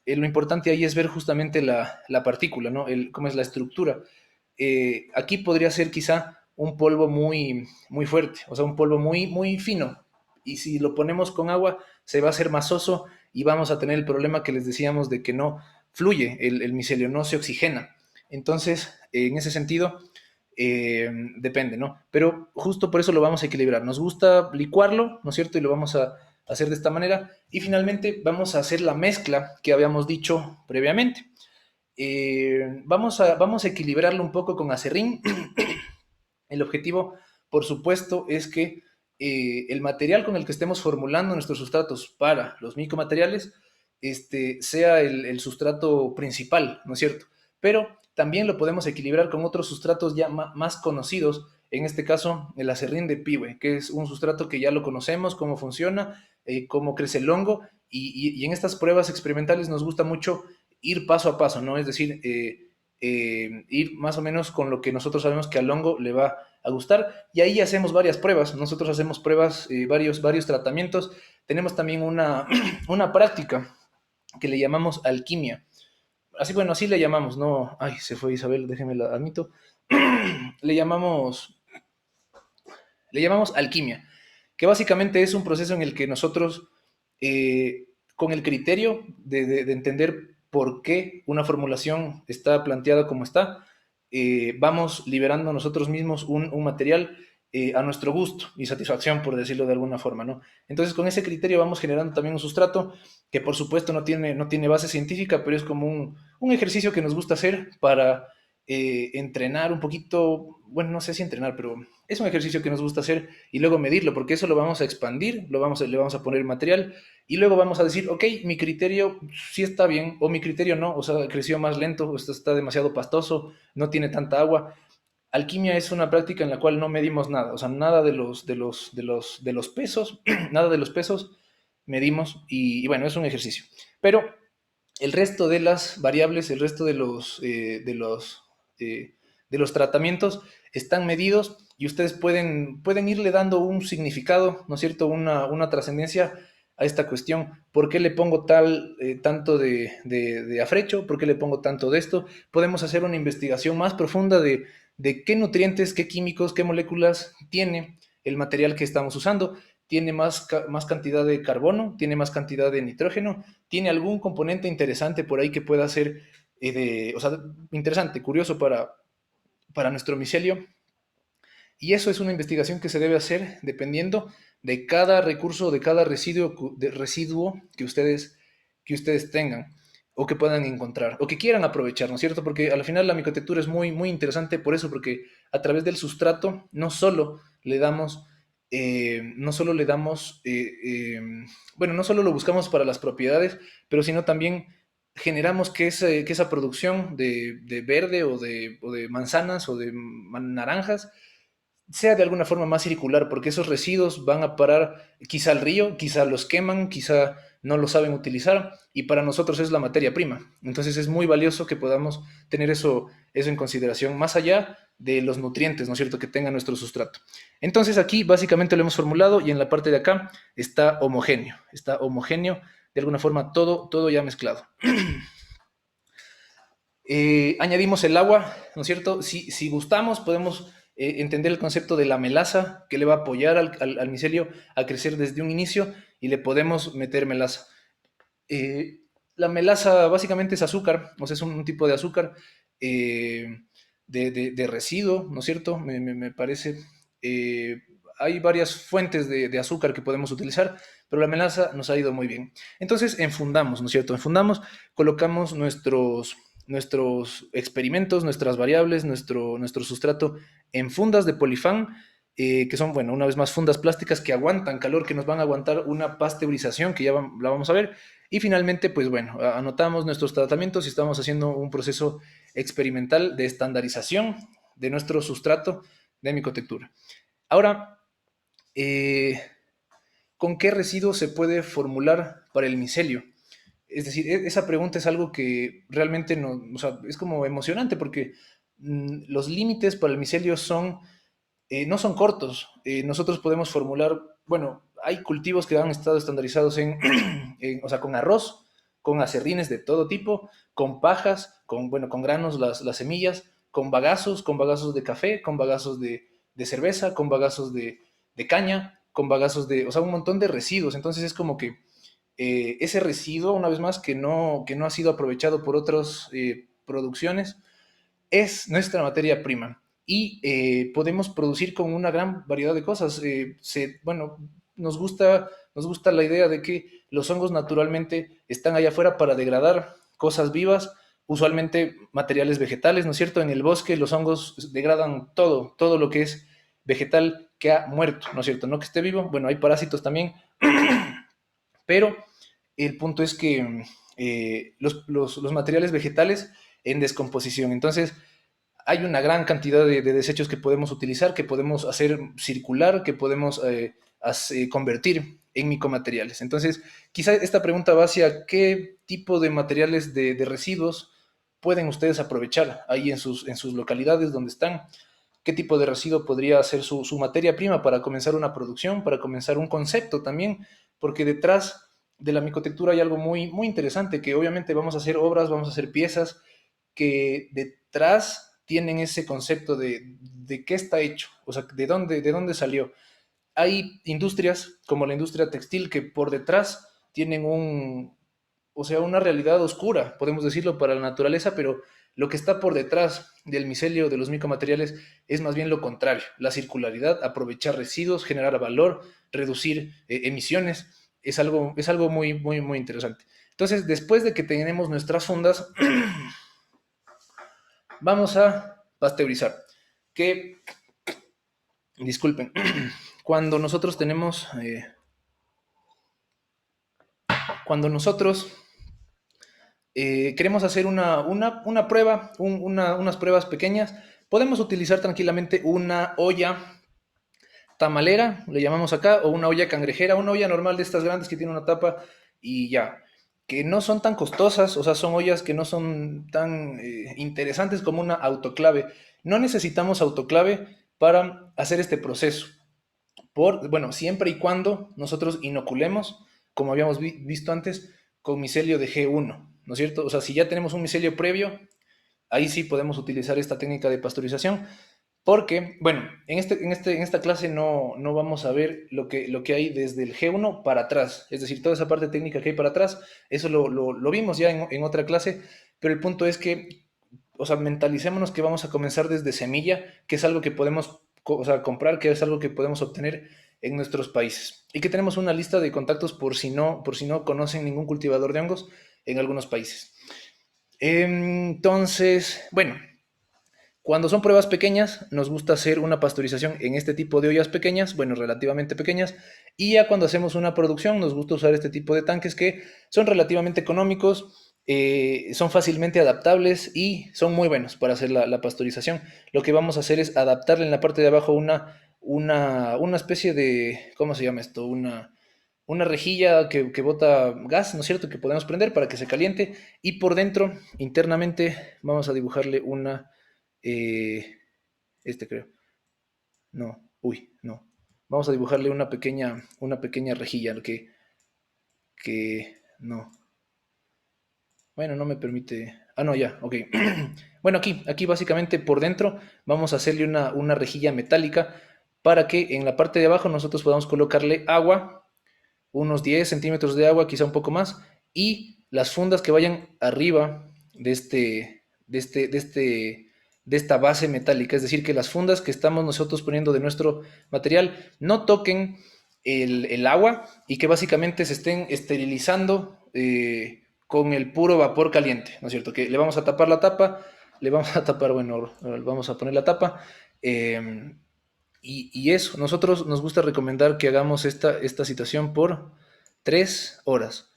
lo importante ahí es ver justamente la partícula, ¿no? Cómo es la estructura. Aquí podría ser quizá un polvo muy, muy fuerte, o sea, un polvo muy, muy fino. Y si lo ponemos con agua, se va a hacer masoso y vamos a tener el problema que les decíamos de que no fluye el micelio, no se oxigena. Entonces, en ese sentido, depende, ¿no? Pero justo por eso lo vamos a equilibrar. Nos gusta licuarlo, ¿no es cierto? Y lo vamos a hacer de esta manera. Y finalmente vamos a hacer la mezcla que habíamos dicho previamente. Vamos a equilibrarlo un poco con acerrín. El objetivo, por supuesto, es que el material con el que estemos formulando nuestros sustratos para los micromateriales sea el sustrato principal, ¿no es cierto? Pero también lo podemos equilibrar con otros sustratos ya más conocidos, en este caso el acerrín de pibe, que es un sustrato que ya lo conocemos, cómo funciona, cómo crece el hongo, y en estas pruebas experimentales nos gusta mucho ir paso a paso, ¿no? Es decir, ir más o menos con lo que nosotros sabemos que al hongo le va a gustar. Y ahí hacemos varias pruebas. Nosotros hacemos pruebas, varios tratamientos. Tenemos también una práctica que le llamamos alquimia. Así, bueno, así le llamamos, ¿no? Ay, se fue Isabel, déjeme la admito. le llamamos, le llamamos alquimia, que básicamente es un proceso en el que nosotros, con el criterio de entender por qué una formulación está planteada como está, vamos liberando nosotros mismos un material a nuestro gusto y satisfacción, por decirlo de alguna forma, ¿no? Entonces, con ese criterio vamos generando también un sustrato que, por supuesto, no tiene base científica, pero es como un ejercicio que nos gusta hacer para entrenar un poquito, bueno, no sé si entrenar, pero es un ejercicio que nos gusta hacer y luego medirlo, porque eso lo vamos a expandir, le vamos a poner material y luego vamos a decir, ok, mi criterio sí está bien o mi criterio no, o sea, creció más lento, o está demasiado pastoso, no tiene tanta agua. Alquimia es una práctica en la cual no medimos nada, o sea, nada de los pesos, nada de los pesos medimos y bueno, es un ejercicio. Pero el resto de las variables, el resto de los tratamientos están medidos y ustedes pueden irle dando un significado, ¿no es cierto? Una trascendencia a esta cuestión. ¿Por qué le pongo tanto de afrecho? ¿Por qué le pongo tanto de esto? Podemos hacer una investigación más profunda de qué nutrientes, qué químicos, qué moléculas tiene el material que estamos usando. Tiene más cantidad de carbono, tiene más cantidad de nitrógeno, tiene algún componente interesante por ahí que pueda ser, o sea, interesante, curioso para nuestro micelio. Y eso es una investigación que se debe hacer dependiendo de cada recurso, de cada residuo que ustedes tengan o que puedan encontrar o que quieran aprovechar, ¿no es cierto? Porque al final la micotectura es muy, muy interesante por eso, porque a través del sustrato bueno, no solo lo buscamos para las propiedades, pero sino también generamos que esa producción de verde o de manzanas o de naranjas sea de alguna forma más circular, porque esos residuos van a parar quizá al río, quizá los queman, quizá no lo saben utilizar, y para nosotros es la materia prima. Entonces es muy valioso que podamos tener eso en consideración, más allá de los nutrientes, ¿no es cierto?, que tenga nuestro sustrato. Entonces aquí básicamente lo hemos formulado y en la parte de acá está homogéneo, de alguna forma todo ya mezclado. Añadimos el agua, ¿no es cierto? Si gustamos, podemos entender el concepto de la melaza que le va a apoyar al micelio a crecer desde un inicio y le podemos meter melaza. Eh, la melaza básicamente es azúcar, o sea, es un tipo de azúcar de residuo, ¿no es cierto? Me parece. Eh, hay varias fuentes de azúcar que podemos utilizar, pero la melaza nos ha ido muy bien. Entonces, enfundamos, ¿no es cierto? Enfundamos, colocamos nuestros experimentos, nuestras variables, nuestro sustrato en fundas de polifán, que son, bueno, una vez más, fundas plásticas que aguantan calor, que nos van a aguantar una pasteurización, que ya la vamos a ver. Y finalmente, pues bueno, anotamos nuestros tratamientos y estamos haciendo un proceso experimental de estandarización de nuestro sustrato de micotectura. Ahora, eh, ¿con qué residuo se puede formular para el micelio? Es decir, esa pregunta es algo que realmente no, o sea, es como emocionante porque los límites para el micelio no son cortos. Nosotros podemos formular, bueno, hay cultivos que han estado estandarizados o sea, con arroz, con acerrines de todo tipo, con pajas, bueno, con granos las semillas, con bagazos de café, con bagazos de cerveza, con bagazos de caña, con bagazos o sea, un montón de residuos. Entonces es como que ese residuo, una vez más, que no ha sido aprovechado por otras producciones, es nuestra materia prima y podemos producir con una gran variedad de cosas. Bueno, nos gusta la idea de que los hongos naturalmente están allá afuera para degradar cosas vivas, usualmente materiales vegetales, ¿no es cierto? En el bosque los hongos degradan todo lo que es vegetal que ha muerto, ¿no es cierto? No que esté vivo, bueno, hay parásitos también, pero el punto es que los materiales vegetales en descomposición, entonces hay una gran cantidad de desechos que podemos utilizar, que podemos hacer circular, que podemos convertir en micomateriales. Entonces, quizá esta pregunta va hacia qué tipo de materiales de residuos pueden ustedes aprovechar ahí en sus localidades donde están. ¿Qué tipo de residuo podría ser su materia prima para comenzar una producción, para comenzar un concepto también? Porque detrás de la micotectura hay algo muy, muy interesante, que obviamente vamos a hacer obras, vamos a hacer piezas, que detrás tienen ese concepto de qué está hecho, o sea, de dónde salió. Hay industrias como la industria textil que por detrás tienen o sea, una realidad oscura, podemos decirlo, para la naturaleza, pero lo que está por detrás del micelio, de los micomateriales, es más bien lo contrario, la circularidad, aprovechar residuos, generar valor, reducir emisiones, es algo muy, muy, muy interesante. Entonces, después de que tenemos nuestras fundas, vamos a pasteurizar. Que, disculpen, cuando nosotros tenemos, cuando nosotros queremos hacer una prueba, unas pruebas pequeñas, podemos utilizar tranquilamente una olla tamalera, le llamamos acá, o una olla cangrejera, una olla normal de estas grandes que tiene una tapa y ya, que no son tan costosas, o sea, son ollas que no son tan interesantes como una autoclave. No necesitamos autoclave para hacer este proceso. Bueno, siempre y cuando nosotros inoculemos, como habíamos visto antes, con micelio de G1, ¿no es cierto? O sea, si ya tenemos un micelio previo, ahí sí podemos utilizar esta técnica de pasteurización, porque, bueno, en esta clase no vamos a ver lo que hay desde el G1 para atrás, es decir, toda esa parte técnica que hay para atrás, eso lo vimos ya en otra clase, pero el punto es que, o sea, mentalicémonos que vamos a comenzar desde semilla, que es algo que podemos, o sea, comprar, que es algo que podemos obtener en nuestros países. Y que tenemos una lista de contactos por si no conocen ningún cultivador de hongos en algunos países. Entonces, bueno, cuando son pruebas pequeñas, nos gusta hacer una pasteurización en este tipo de ollas pequeñas, bueno, relativamente pequeñas, y ya cuando hacemos una producción nos gusta usar este tipo de tanques que son relativamente económicos, son fácilmente adaptables y son muy buenos para hacer la pasteurización. Lo que vamos a hacer es adaptarle en la parte de abajo una especie de, ¿cómo se llama esto? Una rejilla que bota gas, ¿no es cierto?, que podemos prender para que se caliente, y por dentro, internamente, vamos a dibujarle eh, creo, no, uy, no, vamos a dibujarle una pequeña rejilla no, Bueno, no me permite... Ah, no, ya, ok. Bueno, aquí básicamente por dentro vamos a hacerle una rejilla metálica para que en la parte de abajo nosotros podamos colocarle agua, unos 10 centímetros de agua, quizá un poco más, y las fundas que vayan arriba de de esta base metálica, es decir, que las fundas que estamos nosotros poniendo de nuestro material no toquen el agua y que básicamente se estén esterilizando con el puro vapor caliente, ¿no es cierto? Que le vamos a tapar la tapa, le vamos a tapar, bueno, vamos a poner la tapa. Y eso, nosotros nos gusta recomendar que hagamos esta situación por 3 horas,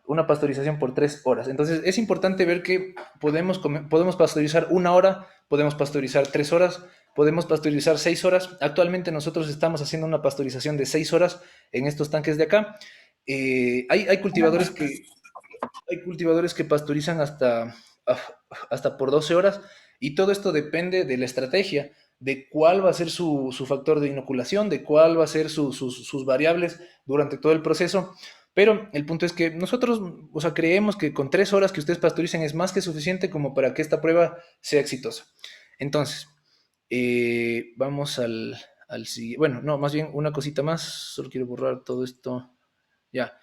una pasteurización por 3 horas. Entonces es importante ver que podemos pasteurizar 1 hora, podemos pasteurizar 3 horas, podemos pasteurizar 6 horas. Actualmente nosotros estamos haciendo una pasteurización de 6 horas en estos tanques de acá. Hay cultivadores que pasteurizan hasta por 12 horas y todo esto depende de la estrategia, de cuál va a ser su factor de inoculación, de cuál va a ser sus variables durante todo el proceso. Pero el punto es que nosotros, o sea, creemos que con 3 horas que ustedes pasteuricen es más que suficiente como para que esta prueba sea exitosa. Entonces, vamos al siguiente. Bueno, no, más bien una cosita más. Solo quiero borrar todo esto. Ya.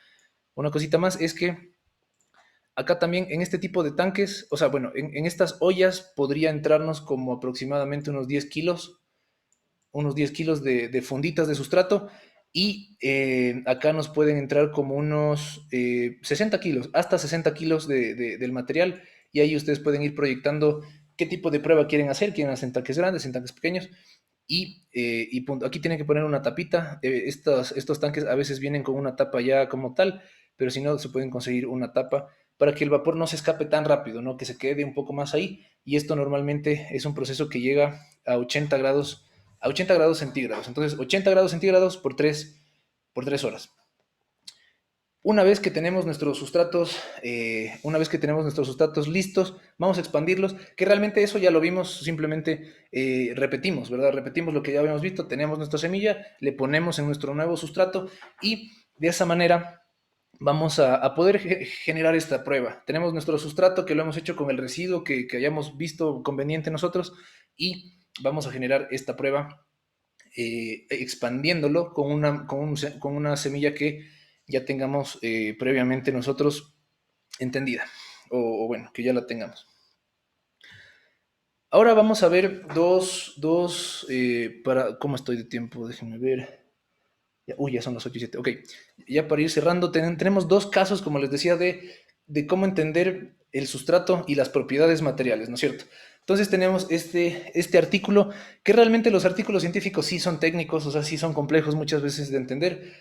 Una cosita más es que acá también en este tipo de tanques, o sea, bueno, en estas ollas podría entrarnos como aproximadamente unos 10 kilos de funditas de sustrato y acá nos pueden entrar como unos 60 kilos, hasta 60 kilos del material y ahí ustedes pueden ir proyectando qué tipo de prueba quieren hacer en tanques grandes, en tanques pequeños y punto. Aquí tienen que poner una tapita. Estos tanques a veces vienen con una tapa ya como tal, pero si no, se pueden conseguir una tapa para que el vapor no se escape tan rápido, ¿no? Que se quede un poco más ahí. Y esto normalmente es un proceso que llega a 80 grados centígrados. Entonces, 80 grados centígrados por 3 horas. Una vez que tenemos nuestros sustratos listos, vamos a expandirlos, que realmente eso ya lo vimos, simplemente repetimos, ¿verdad? Repetimos lo que ya habíamos visto, tenemos nuestra semilla, le ponemos en nuestro nuevo sustrato y de esa manera vamos a poder generar esta prueba. Tenemos nuestro sustrato que lo hemos hecho con el residuo que hayamos visto conveniente nosotros y vamos a generar esta prueba expandiéndolo con una semilla que ya tengamos previamente nosotros entendida, o bueno, que ya la tengamos. Ahora vamos a ver ¿cómo estoy de tiempo? Déjenme ver. Ya son las 8 y 7. Ok, ya para ir cerrando, tenemos dos casos, como les decía, de cómo entender el sustrato y las propiedades materiales, ¿no es cierto? Entonces tenemos este artículo, que realmente los artículos científicos sí son técnicos, o sea, sí son complejos muchas veces de entender,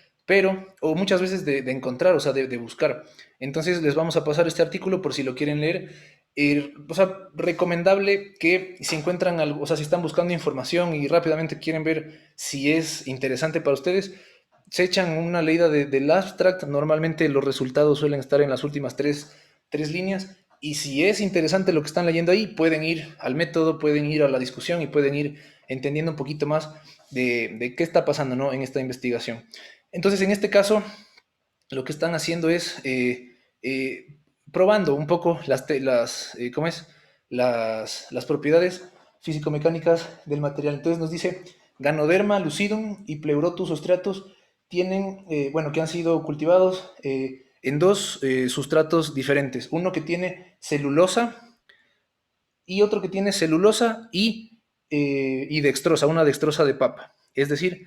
o muchas veces de encontrar, o sea, de buscar. Entonces les vamos a pasar este artículo por si lo quieren leer. O sea, recomendable que si encuentran algo, o sea, si están buscando información y rápidamente quieren ver si es interesante para ustedes, se echan una leída del abstract. Normalmente los resultados suelen estar en las últimas tres líneas. Y si es interesante lo que están leyendo ahí, pueden ir al método, pueden ir a la discusión y pueden ir entendiendo un poquito más de qué está pasando, ¿no?, en esta investigación. Entonces, en este caso, lo que están haciendo es probando un poco ¿cómo es? Las propiedades físico-mecánicas del material. Entonces nos dice, Ganoderma lucidum y Pleurotus ostratus tienen, bueno, que han sido cultivados en dos sustratos diferentes. Uno que tiene celulosa y otro que tiene celulosa y dextrosa, una dextrosa de papa. Es decir,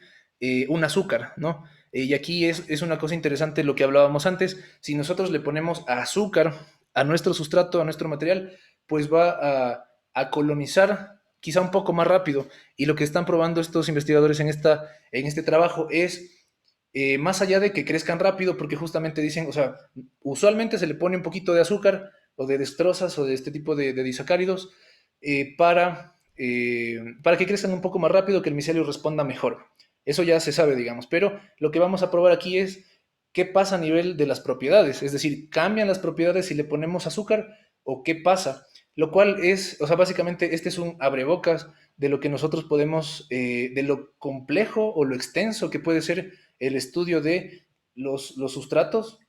un azúcar, ¿no? Y aquí es una cosa interesante lo que hablábamos antes. Si nosotros le ponemos azúcar a nuestro sustrato, a nuestro material, pues va a colonizar quizá un poco más rápido. Y lo que están probando estos investigadores en este trabajo es, más allá de que crezcan rápido, porque justamente dicen, o sea, usualmente se le pone un poquito de azúcar o de destrozas o de este tipo de disacáridos para que crezcan un poco más rápido, que el micelio responda mejor. Eso ya se sabe, digamos, pero lo que vamos a probar aquí es qué pasa a nivel de las propiedades, es decir, cambian las propiedades si le ponemos azúcar o qué pasa, lo cual es, o sea, básicamente este es un abrebocas de lo que nosotros podemos, de lo complejo o lo extenso que puede ser el estudio de los sustratos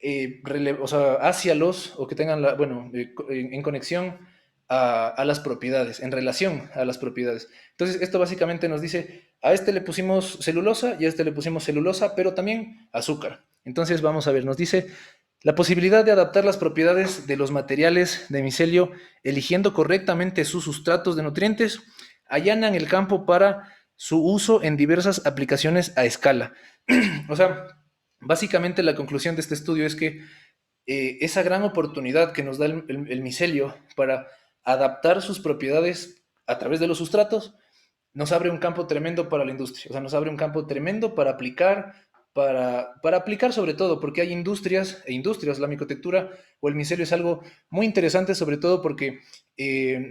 o sea, hacia los, o que tengan, bueno, en conexión a las propiedades, en relación a las propiedades. Entonces, esto básicamente nos dice, a este le pusimos celulosa y a este le pusimos celulosa, pero también azúcar. Entonces, vamos a ver, nos dice la posibilidad de adaptar las propiedades de los materiales de micelio eligiendo correctamente sus sustratos de nutrientes, allanan el campo para su uso en diversas aplicaciones a escala. O sea, básicamente la conclusión de este estudio es que esa gran oportunidad que nos da el micelio para adaptar sus propiedades a través de los sustratos nos abre un campo tremendo para la industria, o sea, nos abre un campo tremendo para aplicar, para aplicar sobre todo, porque hay industrias e industrias, la micotectura o el micelio es algo muy interesante, sobre todo porque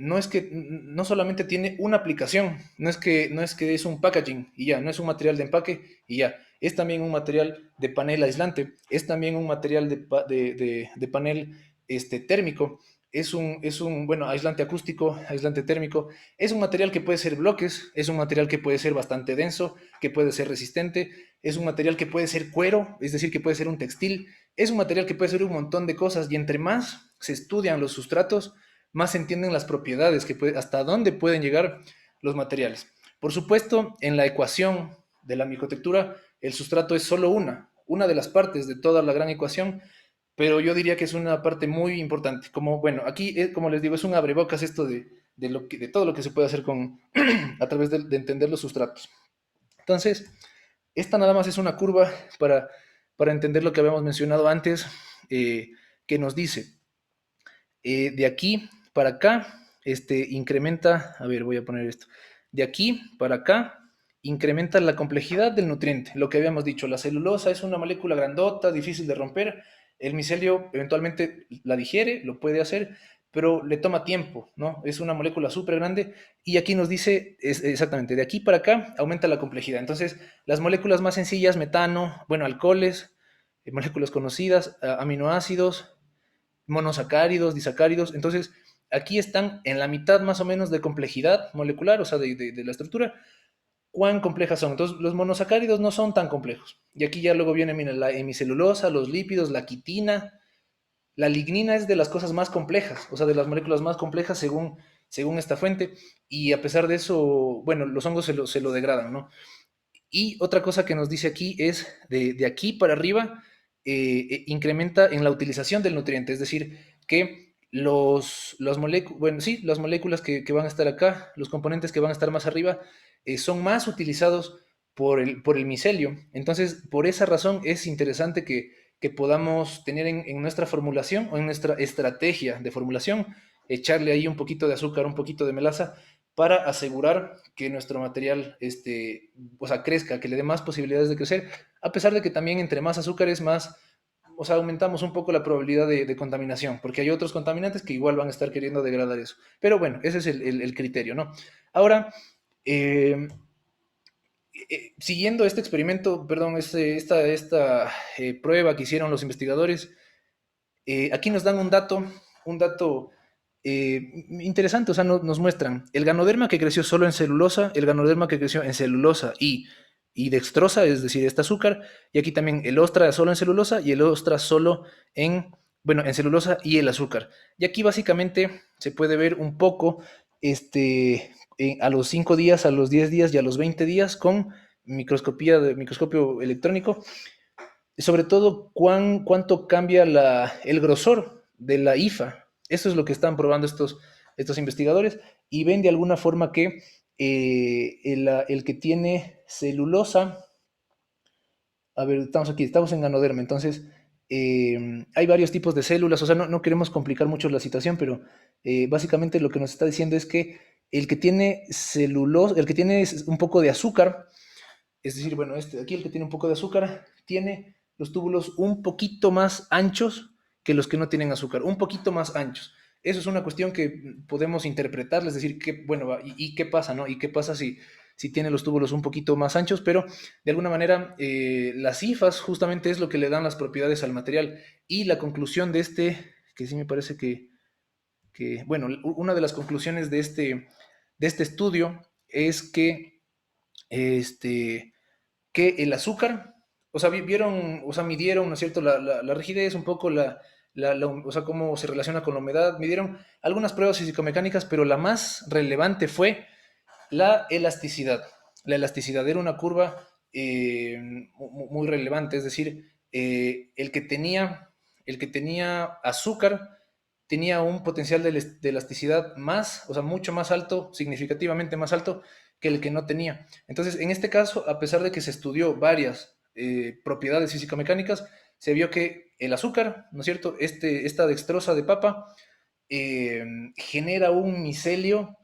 no es que, no solamente tiene una aplicación, no es que es un packaging y ya, no es un material de empaque y ya, es también un material de panel aislante, es también un material de panel térmico, bueno, aislante acústico, aislante térmico, es un material que puede ser bloques, es un material que puede ser bastante denso, que puede ser resistente, es un material que puede ser cuero, es decir, que puede ser un textil, es un material que puede ser un montón de cosas y entre más se estudian los sustratos, más se entienden las propiedades, hasta dónde pueden llegar los materiales. Por supuesto, en la ecuación de la micotectura, el sustrato es solo una de las partes de toda la gran ecuación, pero yo diría que es una parte muy importante. Como, bueno, aquí, como les digo, es un abrebocas esto de todo lo que se puede hacer a través de entender los sustratos. Entonces, esta nada más es una curva para entender lo que habíamos mencionado antes, que nos dice, de aquí para acá, incrementa, a ver, voy a poner esto, de aquí para acá, incrementa la complejidad del nutriente, lo que habíamos dicho, la celulosa es una molécula grandota, difícil de romper, el micelio eventualmente la digiere, lo puede hacer, pero le toma tiempo, ¿no? Es una molécula súper grande y aquí nos dice exactamente, de aquí para acá aumenta la complejidad. Entonces, las moléculas más sencillas, metano, bueno, alcoholes, moléculas conocidas, aminoácidos, monosacáridos, disacáridos. Entonces, aquí están en la mitad más o menos de complejidad molecular, o sea, de la estructura. ¿Cuán complejas son? Entonces, los monosacáridos no son tan complejos. Y aquí ya luego viene, mira, la hemicelulosa, los lípidos, la quitina. La lignina es de las cosas más complejas, o sea, de las moléculas más complejas según esta fuente. Y a pesar de eso, bueno, los hongos se lo degradan, ¿no? Y otra cosa que nos dice aquí es de aquí para arriba, incrementa en la utilización del nutriente, es decir, que bueno, sí, las moléculas que van a estar acá, los componentes que van a estar más arriba, son más utilizados por el micelio. Entonces, por esa razón es interesante que podamos tener en nuestra formulación o en nuestra estrategia de formulación, echarle ahí un poquito de azúcar, un poquito de melaza, para asegurar que nuestro material o sea, crezca, que le dé más posibilidades de crecer, a pesar de que también entre más azúcares, más, o sea, aumentamos un poco la probabilidad de contaminación, porque hay otros contaminantes que igual van a estar queriendo degradar eso. Pero bueno, ese es el criterio, ¿no? Ahora, eh, siguiendo este experimento, perdón, esta prueba que hicieron los investigadores, aquí nos dan un dato interesante, o sea, nos muestran el ganoderma que creció solo en celulosa, el ganoderma que creció en celulosa y dextrosa, es decir, este azúcar, y aquí también el ostra solo en celulosa y el ostra solo bueno, en celulosa y el azúcar. Y aquí básicamente se puede ver un poco a los 5 días, a los 10 días y a los 20 días con microscopio electrónico, sobre todo cuánto cambia el grosor de la IFA. Eso es lo que están probando estos investigadores y ven de alguna forma que el que tiene celulosa, a ver, estamos en ganoderma, entonces hay varios tipos de células, o sea, no queremos complicar mucho la situación, pero básicamente lo que nos está diciendo es que el que tiene celulosa, el que tiene un poco de azúcar, es decir, bueno, aquí el que tiene un poco de azúcar tiene los túbulos un poquito más anchos que los que no tienen azúcar, un poquito más anchos. Eso es una cuestión que podemos interpretar, es decir, bueno, y qué pasa, ¿no? ¿Y qué pasa si tiene los túbulos un poquito más anchos? Pero de alguna manera las cifas justamente es lo que le dan las propiedades al material. Y la conclusión que sí me parece bueno, una de las conclusiones de este estudio es que este, que el azúcar, o sea, vieron, o sea, midieron, ¿no es cierto?, la rigidez, un poco o sea, cómo se relaciona con la humedad, midieron algunas pruebas físico-mecánicas, pero la más relevante fue la elasticidad. La elasticidad era una curva muy relevante, es decir, el que tenía azúcar tenía un potencial de elasticidad más, o sea, mucho más alto, significativamente más alto que el que no tenía. Entonces, en este caso, a pesar de que se estudió varias propiedades físico-mecánicas, se vio que el azúcar, ¿no es cierto? Esta dextrosa de papa genera un micelio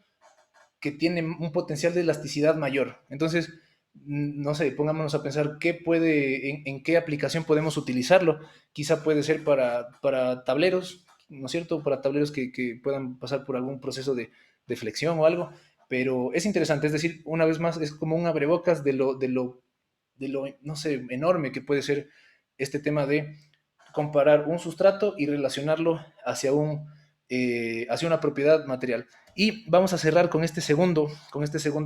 que tiene un potencial de elasticidad mayor. Entonces, no sé, pongámonos a pensar en qué aplicación podemos utilizarlo. Quizá puede ser para tableros, ¿no es cierto? Para tableros que puedan pasar por algún proceso de flexión o algo. Pero es interesante, es decir, una vez más, es como un abrebocas de lo, no sé, enorme que puede ser este tema de comparar un sustrato y relacionarlo hacia una propiedad material. Y vamos a cerrar con este segundo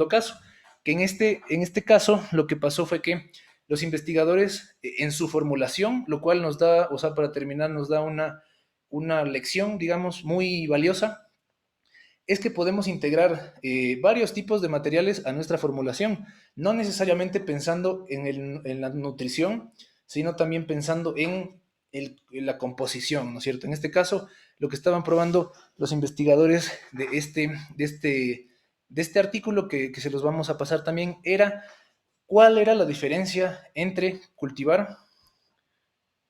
caso, que en este caso lo que pasó fue que los investigadores en su formulación, lo cual nos da, o sea, para terminar, nos da una lección, digamos, muy valiosa, es que podemos integrar varios tipos de materiales a nuestra formulación, no necesariamente pensando en la nutrición, sino también pensando en la composición, ¿no es cierto? En este caso, lo que estaban probando los investigadores de este artículo que se los vamos a pasar también era cuál era la diferencia entre cultivar,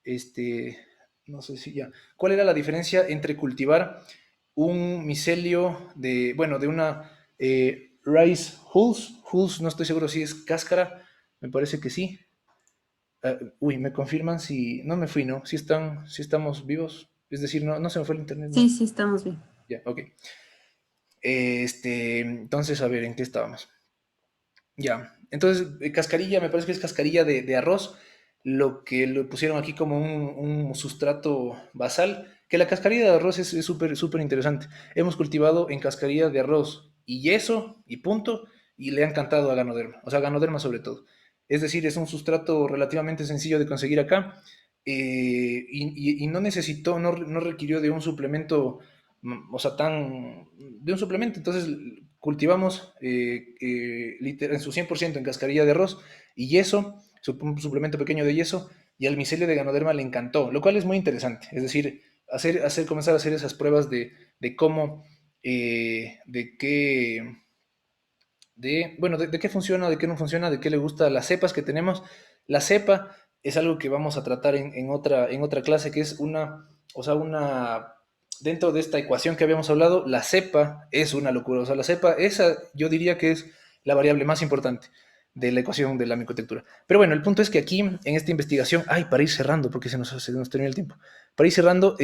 este, no sé si ya, cuál era la diferencia entre cultivar un micelio bueno, de una rice hulls, no estoy seguro si es cáscara, me parece que sí. Uy, me confirman si, no me fui, ¿no? Si estamos vivos, es decir, no se me fue el internet, Sí, ¿no? sí, estamos bien. Ya, ok. Entonces, a ver, ¿en qué estábamos? Ya, entonces, cascarilla, me parece que es cascarilla de arroz, lo que lo pusieron aquí como un sustrato basal, que la cascarilla de arroz es súper, súper interesante. Hemos cultivado en cascarilla de arroz y yeso y punto, y le han cantado a Ganoderma, o sea, Ganoderma sobre todo. Es decir, es un sustrato relativamente sencillo de conseguir acá, y no necesitó, no requirió de un suplemento, o sea, de un suplemento. Entonces, cultivamos en su 100% en cascarilla de arroz y yeso, un suplemento pequeño de yeso, y al micelio de Ganoderma le encantó, lo cual es muy interesante. Es decir, comenzar a hacer esas pruebas de cómo, de qué, bueno, de qué funciona, de qué no funciona, de qué le gusta las cepas que tenemos. La cepa es algo que vamos a tratar en otra clase, que es o sea, dentro de esta ecuación que habíamos hablado, la cepa es una locura. O sea, la cepa, esa yo diría que es la variable más importante de la ecuación de la micotectura. Pero bueno, el punto es que aquí, en esta investigación, para ir cerrando, porque se nos termina el tiempo, para ir cerrando,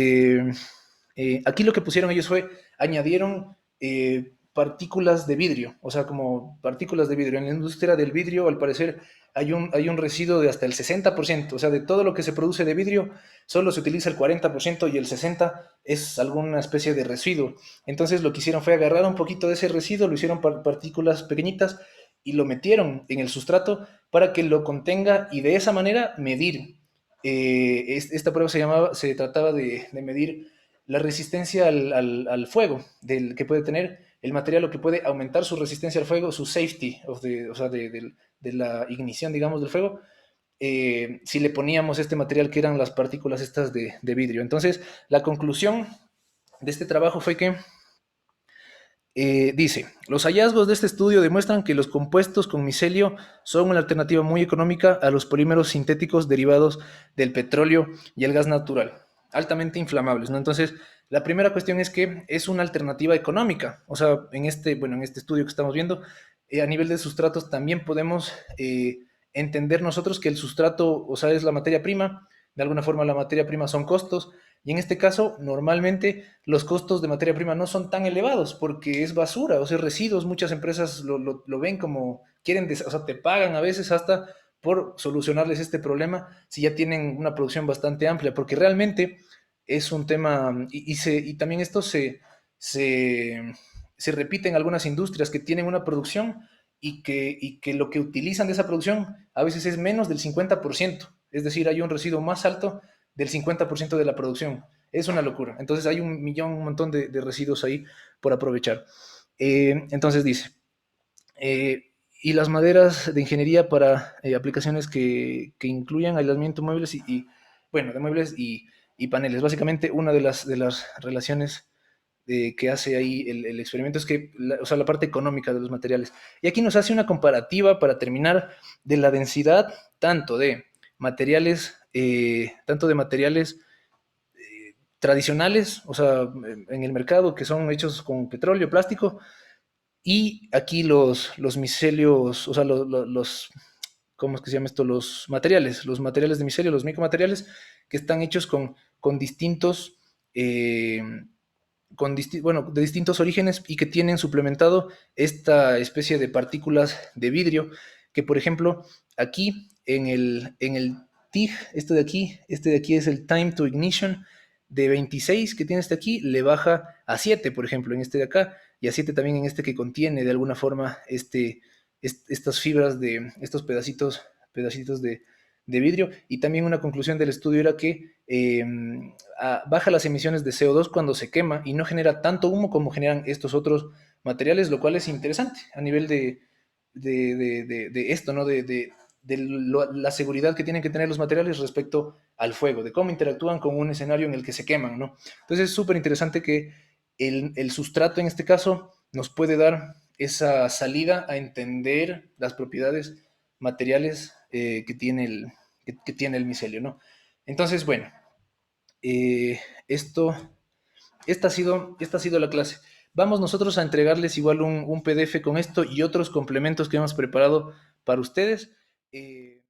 aquí lo que pusieron ellos fue, añadieron partículas de vidrio, o sea, como partículas de vidrio. En la industria del vidrio, al parecer, hay un residuo de hasta el 60%, o sea, de todo lo que se produce de vidrio, solo se utiliza el 40% y el 60% es alguna especie de residuo. Entonces lo que hicieron fue agarrar un poquito de ese residuo, lo hicieron partículas pequeñitas y lo metieron en el sustrato para que lo contenga y de esa manera medir. Esta prueba se trataba de medir la resistencia al fuego que puede tener el material, o que puede aumentar su resistencia al fuego, su safety, o sea, de la ignición, digamos, del fuego, si le poníamos este material que eran las partículas estas de vidrio. Entonces, la conclusión de este trabajo fue que dice, los hallazgos de este estudio demuestran que los compuestos con micelio son una alternativa muy económica a los polímeros sintéticos derivados del petróleo y el gas natural, altamente inflamables, ¿no? Entonces, la primera cuestión es que es una alternativa económica. O sea, en este estudio que estamos viendo, a nivel de sustratos también podemos entender nosotros que el sustrato, o sea, es la materia prima. De alguna forma la materia prima son costos, y en este caso, normalmente los costos de materia prima no son tan elevados porque es basura, o sea, residuos. Muchas empresas lo ven como quieren, o sea, te pagan a veces hasta por solucionarles este problema si ya tienen una producción bastante amplia, porque realmente es un tema, y también esto se, se repite en algunas industrias que tienen una producción y que lo que utilizan de esa producción a veces es menos del 50%. Es decir, hay un residuo más alto del 50% de la producción. Es una locura. Entonces hay un montón de residuos ahí por aprovechar. Entonces dice, y las maderas de ingeniería para aplicaciones que incluyan aislamiento de muebles bueno, de muebles y paneles. Básicamente, una de las relaciones que hace ahí el experimento es que, o sea, la parte económica de los materiales. Y aquí nos hace una comparativa para terminar de la densidad tanto de materiales tradicionales, o sea, en el mercado que son hechos con petróleo, plástico, y aquí los micelios, o sea, ¿cómo es que se llama esto? Los materiales de micelio, los micromateriales, que están hechos con distintos, eh, bueno, de distintos orígenes y que tienen suplementado esta especie de partículas de vidrio, que por ejemplo, aquí en el TIG, este de aquí es el Time to Ignition, de 26 que tiene este aquí, le baja a 7, por ejemplo, en este de acá, y a 7 también en este que contiene de alguna forma estas fibras estos pedacitos de vidrio. Y también una conclusión del estudio era que baja las emisiones de CO2 cuando se quema y no genera tanto humo como generan estos otros materiales, lo cual es interesante a nivel de esto, ¿no? La seguridad que tienen que tener los materiales respecto al fuego, de cómo interactúan con un escenario en el que se queman, ¿no? Entonces es súper interesante que el sustrato en este caso nos puede dar esa salida a entender las propiedades materiales que tiene el micelio, ¿no? Entonces, bueno, eh, esto, esta ha sido la clase. Vamos nosotros a entregarles igual un PDF con esto y otros complementos que hemos preparado para ustedes.